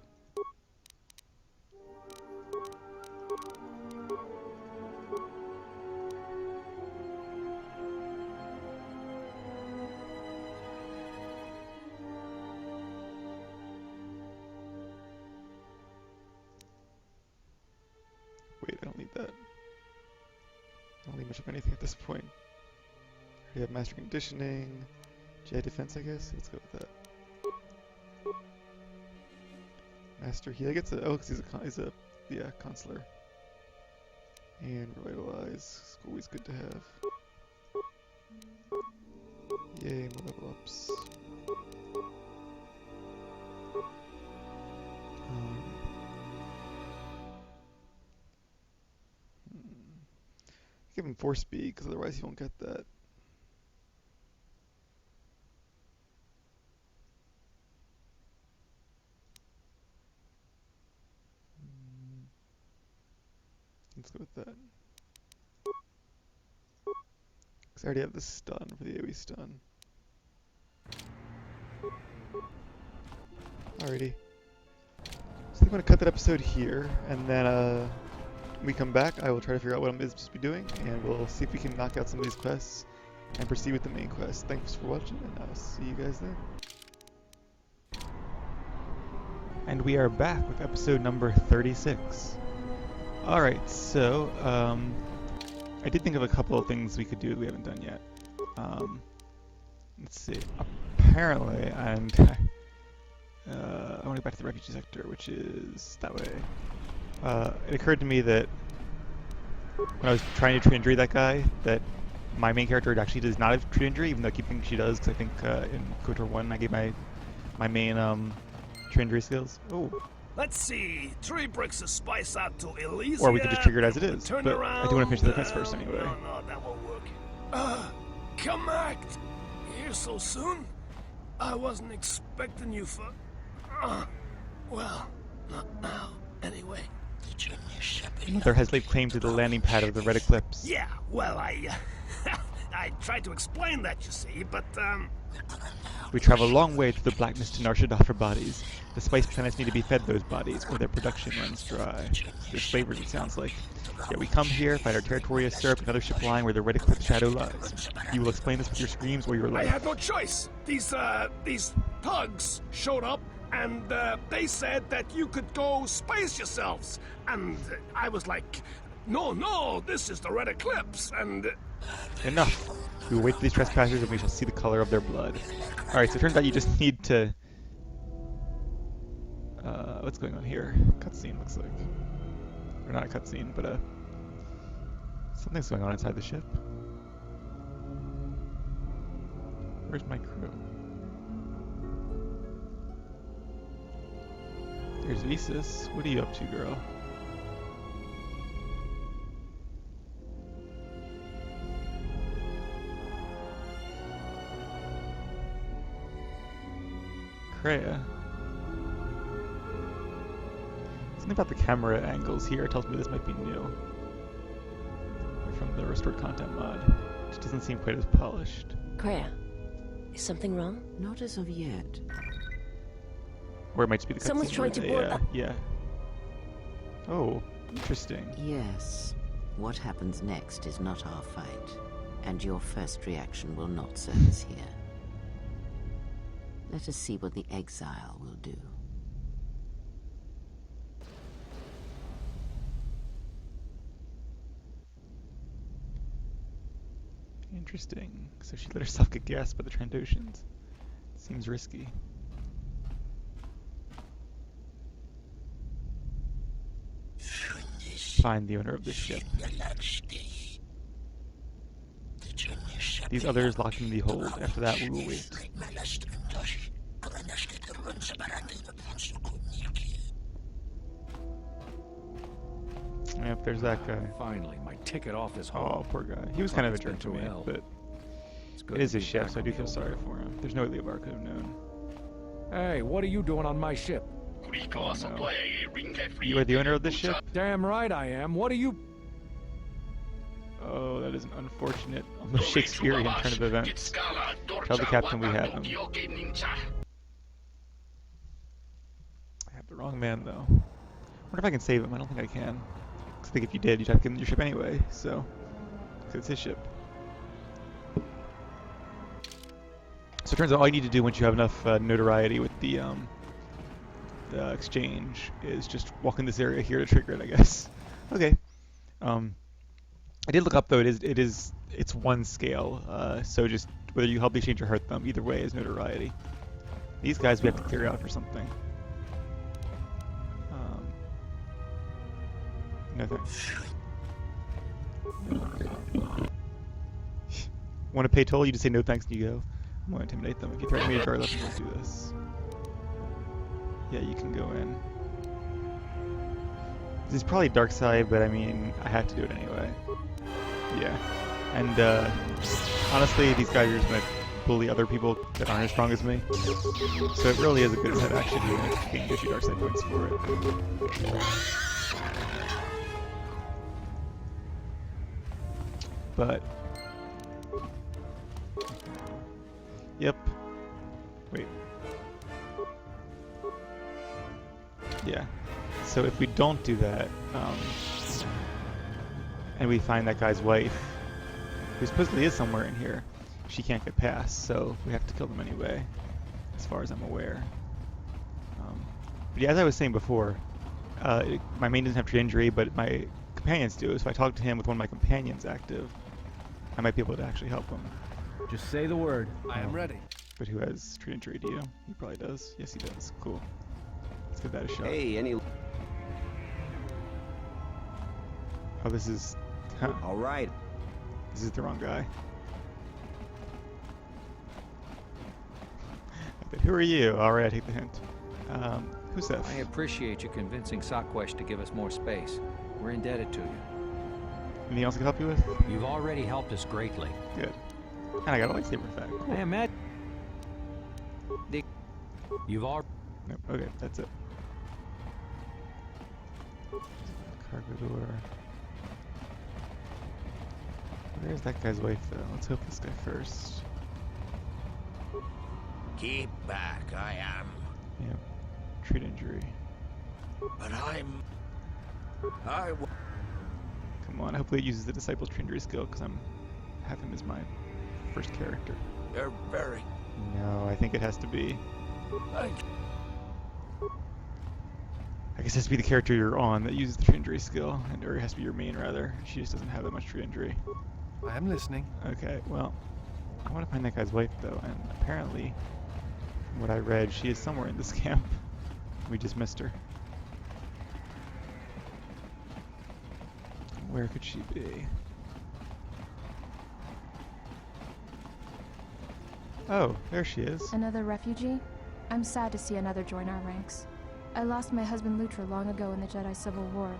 S1: Wait, I don't need that. I don't need much of anything at this point. We have Master Conditioning, Jedi Defense, I guess. Let's go with that. Master Heal gets a... Oh, because he's a yeah, Consular. And Revitalize. Always good to have. Yay, more level ups. Give him Force Speed, because otherwise he won't get that. Let's go with that. Because I already have the stun for the AoE stun. Alrighty. So I'm going to cut that episode here, and then when we come back, I will try to figure out what I'm supposed to be doing, and we'll see if we can knock out some of these quests and proceed with the main quest. Thanks for watching, and I'll see you guys then. And we are back with episode number 36. Alright, so, I did think of a couple of things we could do that we haven't done yet. Let's see. Apparently, and I want to go back to the refugee sector, which is that way. It occurred to me that when I was trying to true injury that guy, that my main character actually does not have true injury, even though I keep thinking she does, because I think in KotOR 1 I gave my main true injury skills. Oh.
S5: Let's see, 3 bricks of spice out to Elysia.
S1: Or we could just trigger it as it is,
S5: turn
S1: but
S5: around,
S1: I do want to finish the quest first anyway.
S5: No, that won't work. Connect! Here so soon? I wasn't expecting you for... well, not now, anyway.
S1: Mother has laid claim to the landing pad of the Red Eclipse.
S5: Yeah, well, I tried to explain that, you see, but,
S1: We travel a long way through the blackness to nourish our bodies. The spice planets need to be fed those bodies, or their production runs dry. There's flavors, it sounds like. Yet we come here, find our territory is served, another ship lying where the Red Eclipse shadow lies. You will explain this with your screams or your life.
S5: I had no choice. These thugs showed up, and they said that you could go space yourselves. And I was like, no, this is the Red Eclipse, and...
S1: Enough. We will wait for these trespassers and we shall see the color of their blood. Alright, so it turns out you just need to... what's going on here? Cutscene, looks like. Or not a cutscene, but something's going on inside the ship. Where's my crew? There's Isis. What are you up to, girl? Kreia. Something about the camera angles here tells me this might be new. From the restored content mod. It doesn't seem quite as polished.
S6: Kreia, is something wrong?
S2: Not as of yet.
S1: Or it might just be the
S6: Someone's
S1: cutscene
S6: trying to board
S1: where
S6: up.
S1: yeah. Oh, interesting.
S2: Yes. What happens next is not our fight, and your first reaction will not serve us here. Let us see what the exile will do.
S1: Interesting. So she let herself get gassed by the Trandoshans. Seems risky. Find the owner of this ship. These others locked in the hold. After that, we will wait. Yep, there's that guy.
S4: Finally, my ticket off this
S1: Oh,
S4: hall.
S1: poor guy. He was
S4: Looks
S1: kind
S4: like
S1: of a
S4: it's been
S1: jerk to
S4: through
S1: me,
S4: hell.
S1: but
S4: It's good
S1: it
S4: to
S1: is his
S4: be
S1: ship,
S4: back
S1: so I
S4: on
S1: do
S4: the
S1: feel
S4: old
S1: sorry
S4: road.
S1: for him. There's no way Leobar could have known.
S4: Hey, what are you doing on my ship?
S1: Oh, no. You are the owner of this ship?
S4: Damn right I am. What are you...
S1: Oh, that is an unfortunate, almost Shakespearean turn of events. Tell the captain we have him. I have the wrong man, though. Wonder if I can save him. I don't think I can. 'Cause I think if you did, you'd have to give him your ship anyway, so... 'Cause it's his ship. So it turns out all you need to do once you have enough notoriety with the exchange is just walk in this area here to trigger it, I guess. Okay. I did look up though. It's one scale. So just whether you help the exchange or hurt them, either way is notoriety. These guys we have to clear out for something. No thanks. Want to pay toll? You just say no thanks and you go. I'm going to intimidate them. If you threaten me to jar left, we'll do this. Yeah, you can go in. This is probably dark side, but I mean, I had to do it anyway. Yeah. And honestly, these guys are just going to bully other people that aren't as strong as me. So it really is a good set action, even if you can't get you dark side points for it. But yep. Wait. Yeah. So if we don't do that, and we find that guy's wife, who supposedly is somewhere in here, she can't get past, so we have to kill them anyway, as far as I'm aware. But yeah, as I was saying before, my main doesn't have trade injury, but my companions do, so if I talk to him with one of my companions active, I might be able to actually help him.
S3: Just say the word.
S4: I am ready.
S1: But who has trade injury? Do you? He probably does. Yes, he does. Cool. Let's give that a shot.
S7: Hey, any...
S1: Oh, this is... Huh.
S7: All right.
S1: This is the wrong guy. But who are you? Alright, I take the hint. Who's that?
S8: I appreciate you convincing Sakwesh to give us more space. We're indebted to you.
S1: Anything else I can help you with?
S8: You've already helped us greatly.
S1: Good. And I got a lightsaber effect. Cool.
S8: I imagine... You've already...
S1: Nope. Okay, that's it. Cargo door. Where's that guy's wife, though? Let's hope this guy first.
S7: Keep back, I am.
S1: Yep. Treat injury.
S7: But I will...
S1: Come on, hopefully it uses the Disciple's treat injury skill, because have him as my first character.
S7: They're very...
S1: No, I think it has to be... I guess it has to be the character you're on that uses the tree injury skill, or it has to be your main rather. She just doesn't have that much tree injury.
S4: I am listening.
S1: Okay, well, I want to find that guy's wife though, and apparently, from what I read, she is somewhere in this camp. We just missed her. Where could she be? Oh, there she is.
S9: Another refugee? I'm sad to see another join our ranks. I lost my husband Lutra long ago in the Jedi Civil War.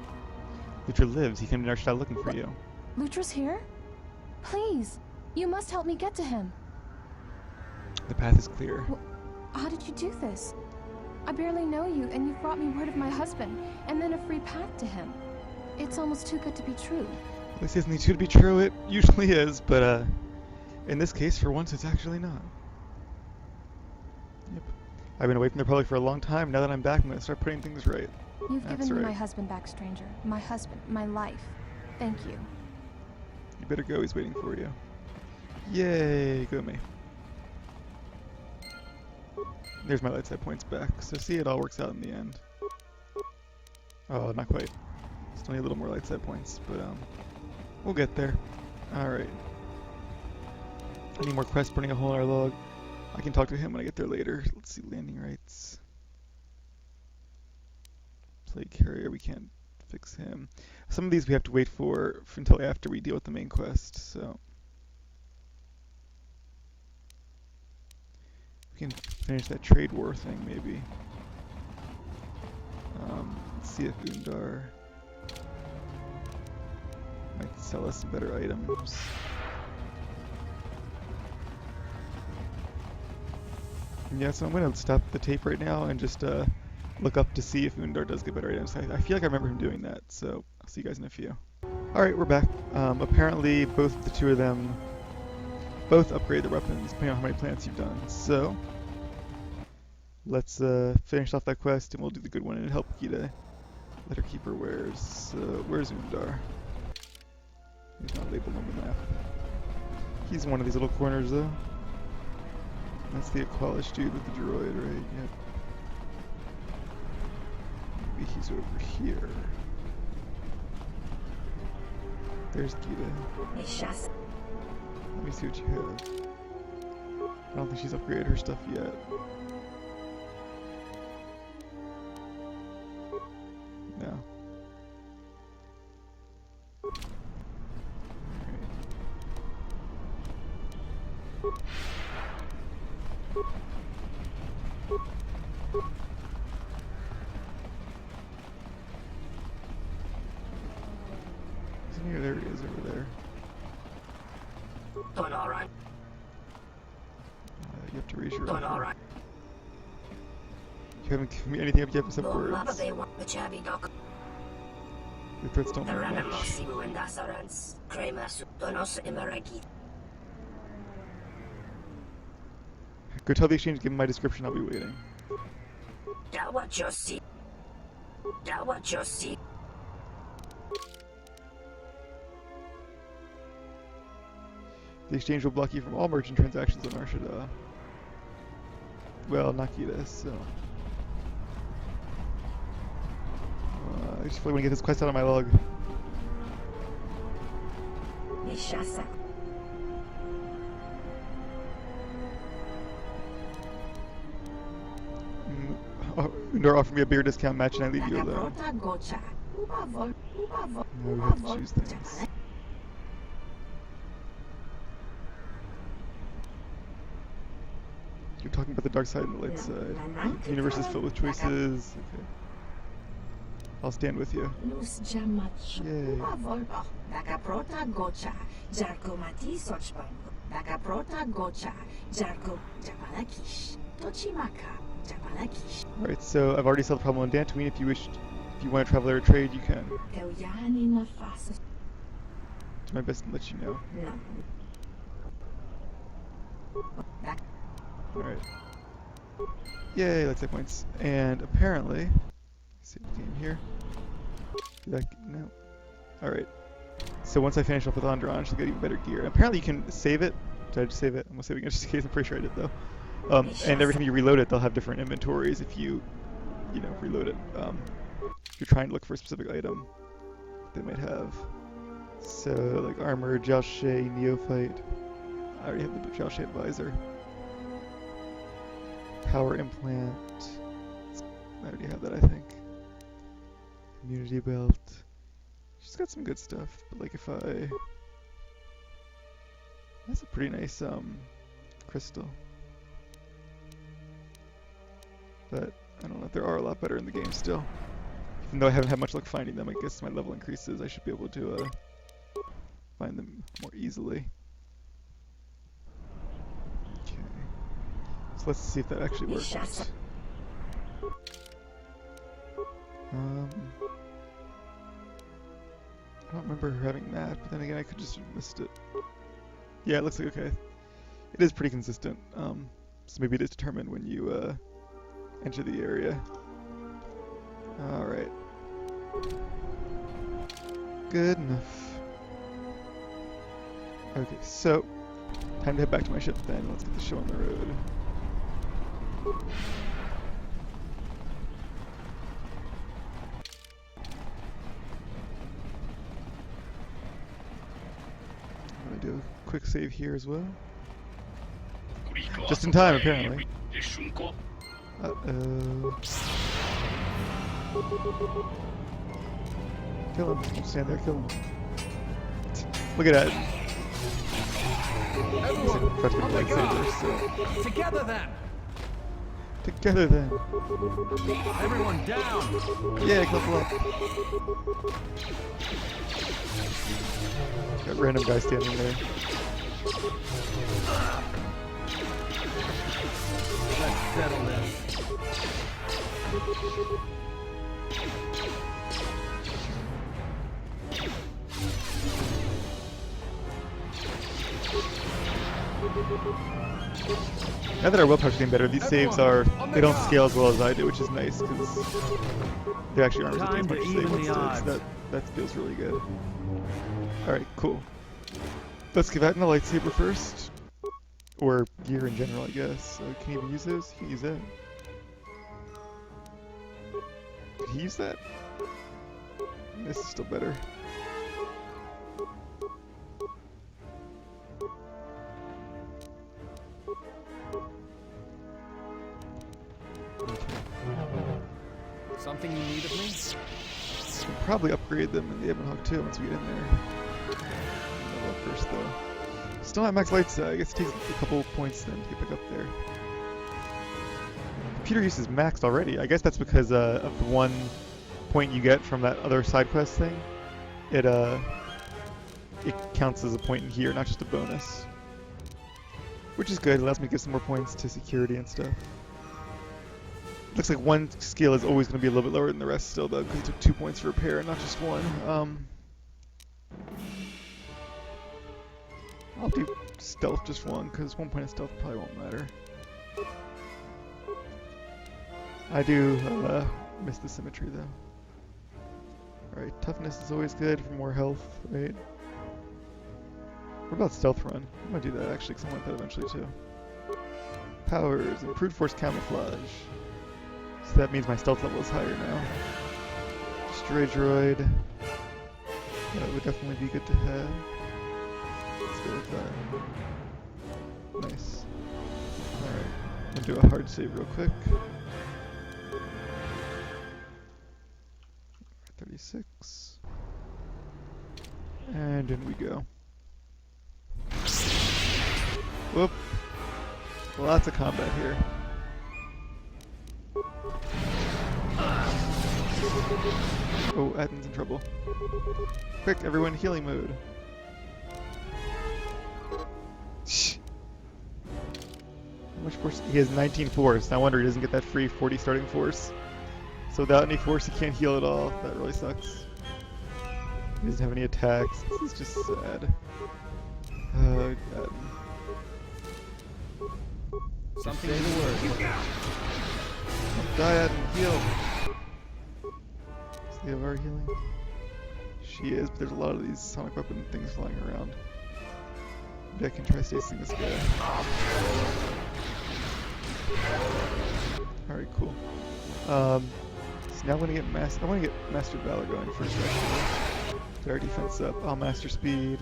S1: Lutra lives. He came to Narshada looking for you.
S9: Lutra's here? Please, you must help me get to him.
S1: The path is clear.
S9: How did you do this? I barely know you, and you've brought me word of my husband, and then a free path to him. It's almost too good to be true.
S1: This isn't too good to be true. It usually is, but In this case, for once, it's actually not. Yep. I've been away from the Republic for a long time. Now that I'm back, I'm going to start putting things right.
S9: You've
S1: That's
S9: given me
S1: right.
S9: my husband back, stranger. My husband, my life. Thank you.
S1: You better go, he's waiting for you. Yay, go me. There's my light side points back. So see, it all works out in the end. Oh, not quite. Still need a little more light side points, but we'll get there. Alright. I need more quests burning a hole in our log. I can talk to him when I get there later. Let's see, landing rights. Plague carrier, we can't fix him. Some of these we have to wait for until after we deal with the main quest, so. We can finish that trade war thing, maybe. Let's see if Undar might sell us some better items. Yeah, so I'm going to stop the tape right now and just look up to see if Undar does get better items. I feel like I remember him doing that, so I'll see you guys in a few. Alright, we're back. Apparently, both the two of them both upgrade their weapons, depending on how many planets you've done. So, let's finish off that quest, and we'll do the good one and help Gita let her keep her wares. Where's Undar? He's not labeled on the map. He's in one of these little corners, though. That's the Aqualish dude with the droid, right? Yep. Maybe he's over here. There's Gita. Let me see what you have. I don't think she's upgraded her stuff yet. No. Isn't here? There he is over there. You have to raise your offer. You haven't given me anything up yet except words. Your threats don't mean much. Go tell the exchange, give him my description, I'll be waiting. The exchange will block you from all merchant transactions on Arshada. Well, not Gita, so. I just really want to get this quest out of my log. Undar offered me a bigger discount match and I leave you alone. Now we have to choose things. You're talking about the dark side and the light side. The universe is filled with choices. Okay. I'll stand with you. Yay. Alright, so I've already solved the problem on Dantooine. If you want to travel or trade, you can. Do my best to let you know. Alright. Yay, let's say points. And apparently, save game here. No. Alright. So once I finish up with Andron, she'll get even better gear. Apparently you can save it. Did I just save it? I'm gonna save it again just in case. I'm pretty sure I did though. And every time you reload it, they'll have different inventories if you reload it. If you're trying to look for a specific item, they might have. So like armor, Jalshay, Neophyte. I already have the Jalshay Advisor. Power implant. I already have that, I think. Immunity belt. She's got some good stuff, but like if I... That's a pretty nice crystal. But I don't know, there are a lot better in the game still. Even though I haven't had much luck finding them, I guess my level increases, I should be able to find them more easily. Okay. So let's see if that actually works. I don't remember her having that, but then again I could just have missed it. Yeah, it looks like okay. It is pretty consistent. So maybe it is determined when you enter the area. All right. Good enough. Okay, so time to head back to my ship then. Let's get the show on the road. I'm gonna do a quick save here as well. Just in time, apparently. Uh-oh. Kill him. Don't stand there, kill him. Look at that.
S3: Everyone,
S1: Freshman
S3: on the
S1: lightsaber, so.
S3: guard. Together then.
S1: Together then.
S3: Everyone down.
S1: Yeah, couple up. Got random guy standing there.
S3: Let's settle this.
S1: Now that our willpower's getting better, these saves are, they don't scale as well as I do, which is nice, because they actually aren't resisting as much as they once did, so that feels really good. Alright, cool. Let's give out in the lightsaber first. Or gear in general, I guess. Can he even use those? He can use that. Did he use that? This is still better.
S3: Something you need of me?
S1: We'll probably upgrade them in the Ebon Hawk too once we get in there. That first though. Still not max lights, I guess it takes a couple points then to get back up there. Computer use is maxed already. I guess that's because of the 1 point you get from that other side quest thing. It counts as a point in here, not just a bonus. Which is good, it allows me to give some more points to security and stuff. Looks like one skill is always going to be a little bit lower than the rest still though, because it took 2 points for repair and not just 1. I'll do stealth just 1, because 1 point of stealth probably won't matter. I do miss the symmetry though. Alright, toughness is always good for more health, right? What about stealth run? I'm gonna do that actually, because I want that eventually too. Powers, improved force camouflage. So that means my stealth level is higher now. Destroy droid. That would definitely be good to have. Let's go with that. Nice. Alright, I'm gonna do a hard save real quick. 36. And in we go. Whoop. Lots of combat here. Oh, Adam's in trouble. Quick, everyone, healing mode. Shh. How much force? He has 19 force. No wonder he doesn't get that free 40 starting force. So without any force, he can't heal at all. That really sucks. He doesn't have any attacks. This is just sad. Oh, God.
S3: Something in the word.
S1: Don't die, Adam. Heal. Is Leovar healing? She is, but there's a lot of these sonic weapon things flying around. Maybe I can try chasing this guy. Alright, cool. So now I'm gonna get I want to get Master Valor going first, actually. Get our defense up. I'll Master Speed.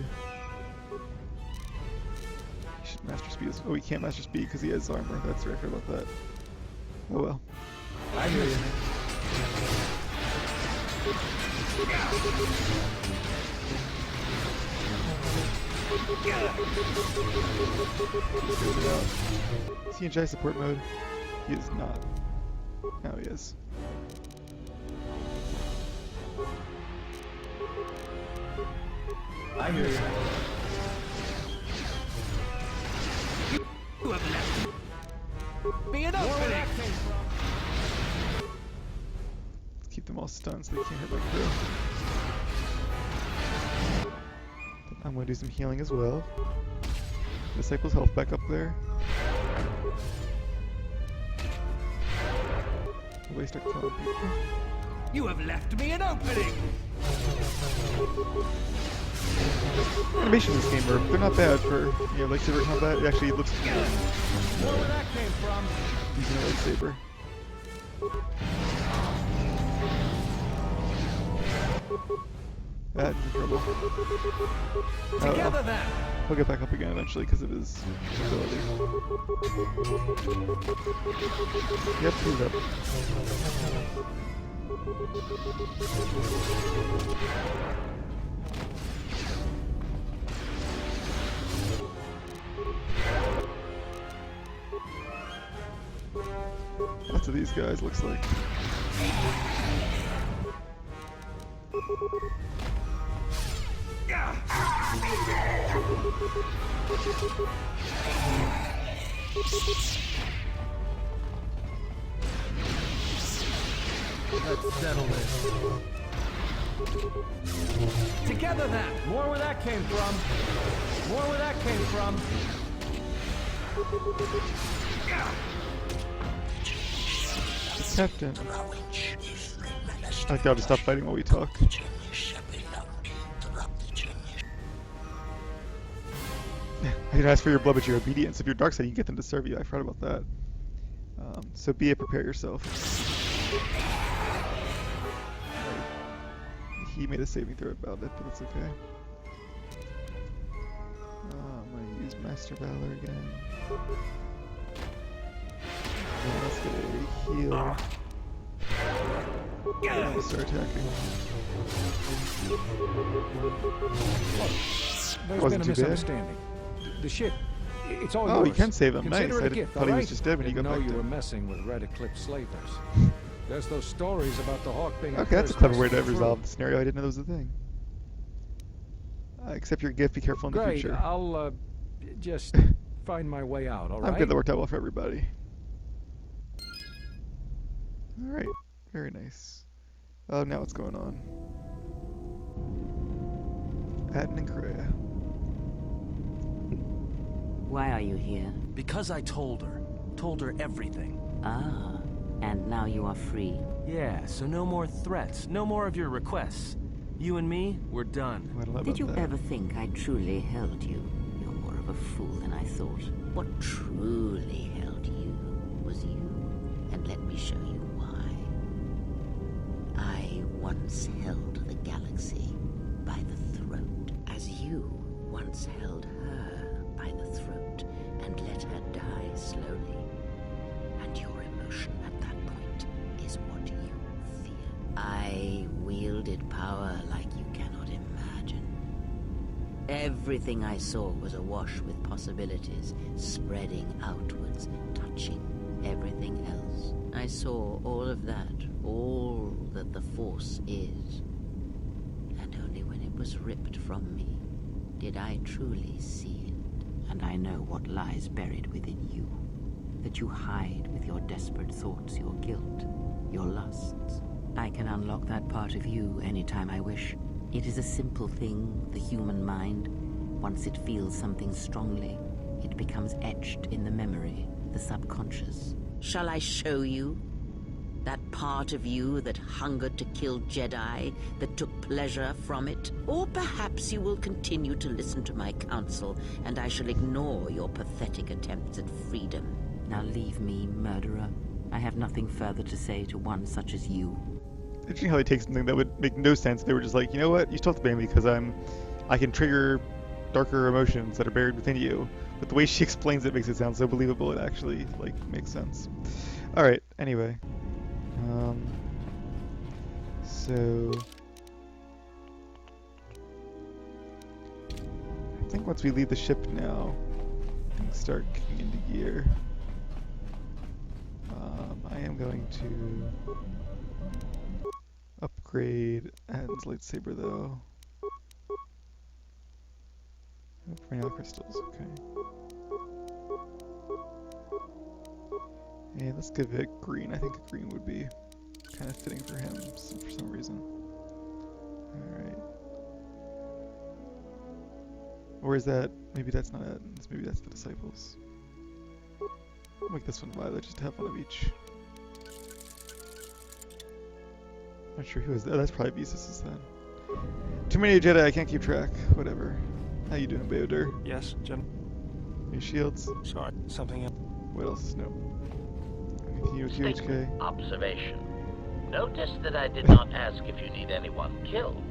S1: He should Master Speed. Oh, he can't Master Speed because he has armor. That's right, I forgot about that. Oh well.
S3: I hear you.
S1: Is he in Jedi support mode? He is not. Now he is.
S3: I hear you. You have left. Be an opening.
S1: Let's keep them all stunned so they can't hit my crew. I'm gonna do some healing as well. Disciples' health back up there. Nobody start killing people.
S3: You have left me an opening!
S1: Animation in this game they're not bad for lightsaber combat. It actually looks cool.
S3: More where that came from.
S1: Using a lightsaber. That's in trouble.
S3: Together then!
S1: He'll get back up again eventually because of his ability. Yep, he's up. Lots of these guys, looks like.
S3: Let's settle this. Together then! More where that came from. More where that came from.
S1: Captain. I gotta stop fighting while we talk. I can ask for your blood, but your obedience. If you're dark side, you get them to serve you. I forgot about that. So be it, prepare yourself. He made a saving throw about it, but it's okay. I'm gonna use Master Valor again. And let's get a heal. And we'll start attacking.
S8: There's
S1: Wasn't
S8: been a
S1: too bad.
S8: misunderstanding. The ship, it's all yours.
S1: Oh, you can save him.
S8: Consider
S1: Nice.
S8: it
S1: I
S8: a gift,
S1: thought he was
S8: alright?
S1: just dead when he got
S8: Didn't know
S1: back
S8: you
S1: to
S8: were
S1: him.
S8: messing with Red Eclipse slavers. There's those stories about the Hawk being
S1: Okay, that's a
S8: cursed
S1: clever way to
S8: messing
S1: resolve
S8: through.
S1: the scenario. I didn't know that was a thing. Accept your gift. Be careful in the
S8: Great,
S1: future.
S8: I'll just find my way out, all
S1: I'm
S8: right?
S1: good. That worked out well for everybody. All right. Very nice. Oh, now what's going on? Adden and Kreia.
S2: Why are you here?
S3: Because I told her everything.
S2: Ah, and now you are free.
S3: Yeah, so no more threats, no more of your requests. You and me, we're done.
S1: I don't know
S2: Did you
S1: about that.
S2: ever think I truly held you? You're more of a fool than I thought. What truly held you was you. And let me show you why. I once held the galaxy by the throat, as you once held her by the throat and let her die slowly. And your emotion at that point is what you fear. I wielded power like you cannot imagine. Everything I saw was awash with possibilities, spreading outwards, touching everything else. I saw all of that, all that the Force is. And only when it was ripped from me did I truly see it. And I know what lies buried within you. That you hide with your desperate thoughts, your guilt, your lusts. I can unlock that part of you anytime I wish. It is a simple thing, the human mind. Once it feels something strongly, it becomes etched in the memory, the subconscious. Shall I show you? That part of you that hungered to kill Jedi, that took pleasure from it? Or perhaps you will continue to listen to my counsel, and I shall ignore your pathetic attempts at freedom. Now leave me, murderer. I have nothing further to say to one such as you.
S1: Interesting how they take something that would make no sense. They were just like, you know what? You still have to ban me because I can trigger darker emotions that are buried within you. But the way she explains it makes it sound so believable. It actually makes sense. All right. Anyway, so I think once we leave the ship now, things start kicking into gear. I am going to upgrade Adden's lightsaber though. Rainbow crystals, okay. And let's give it green. I think a green would be kind of fitting for him for some reason. Alright. Or is that, maybe that's not it, maybe that's the disciples. I'll make this one violet, just to have one of each. Not sure who is that. Oh, that's probably Visis's then. Too many Jedi, I can't keep track. Whatever. How you doing, Beodur?
S10: Yes, Jen.
S1: Any shields?
S10: Sorry, something else.
S1: What else is new? Anything new with QHK?
S11: Observation. Notice that I did not ask if you need anyone killed.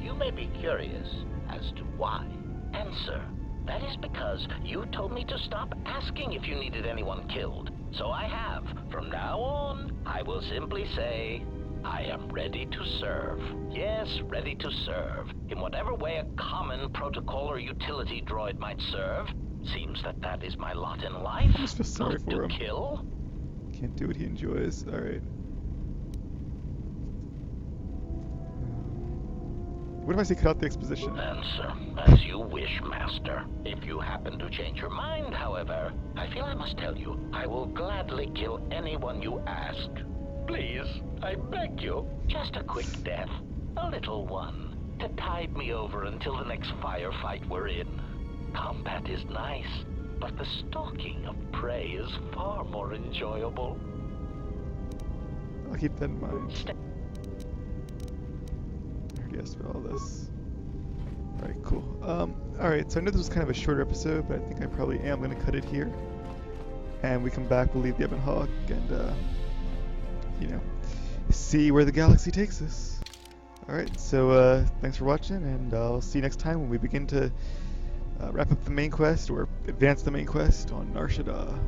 S11: You may be curious as to why. Answer. That is because you told me to stop asking if you needed anyone killed. So I have. From now on, I will simply say, I am ready to serve. Yes, ready to serve. In whatever way a common protocol or utility droid might serve. Seems that that is my lot in life.
S1: I just feel sorry
S11: Not
S1: for
S11: to
S1: him.
S11: kill.
S1: Can't do what he enjoys. Alright. What if I say cut out the exposition?
S11: Answer, as you wish, Master. If you happen to change your mind, however, I feel I must tell you, I will gladly kill anyone you ask. Please, I beg you, just a quick death. A little one, to tide me over until the next firefight we're in. Combat is nice, but the stalking of prey is far more enjoyable.
S1: I'll keep that in mind. Yes, for all this. Alright, cool. Alright, so I know this was kind of a shorter episode, but I think I probably am going to cut it here. And we come back, we'll leave the Ebon Hawk, and, you know, see where the galaxy takes us. Alright, so, thanks for watching, and I'll see you next time when we begin to wrap up the main quest, or advance the main quest on Nar Shaddaa.